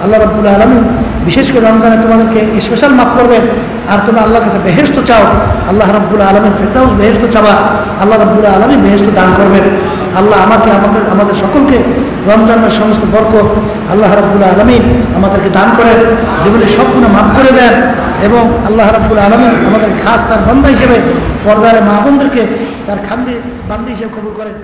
আল্লাহ রাব্বুল আলামিন বিশেষ করে রমজানে তোমাদেরকে স্পেশাল মাফ করবেন। আর তোমরা আল্লাহর কাছে বেহেশত চাও, আল্লাহ রাব্বুল আলামিন ফেরদাউস বেহেশত চাওয়া, আল্লাহ রাব্বুল আলামিন বেহেশত দান করবেন। আল্লাহ আমাদের সকলকে রমজানের সমস্ত বরকত আল্লাহ রাব্বুল আলামিন আমাদেরকে দান করেন, জীবনের সব গুনাহ মাফ করে দেন এবং আল্লাহ রাব্বুল আলামিন আমাদের খাস তার বান্দা হিসেবে পর্দার মা বোনদেরকে তার বান্দা হিসেবে কবুল করেন।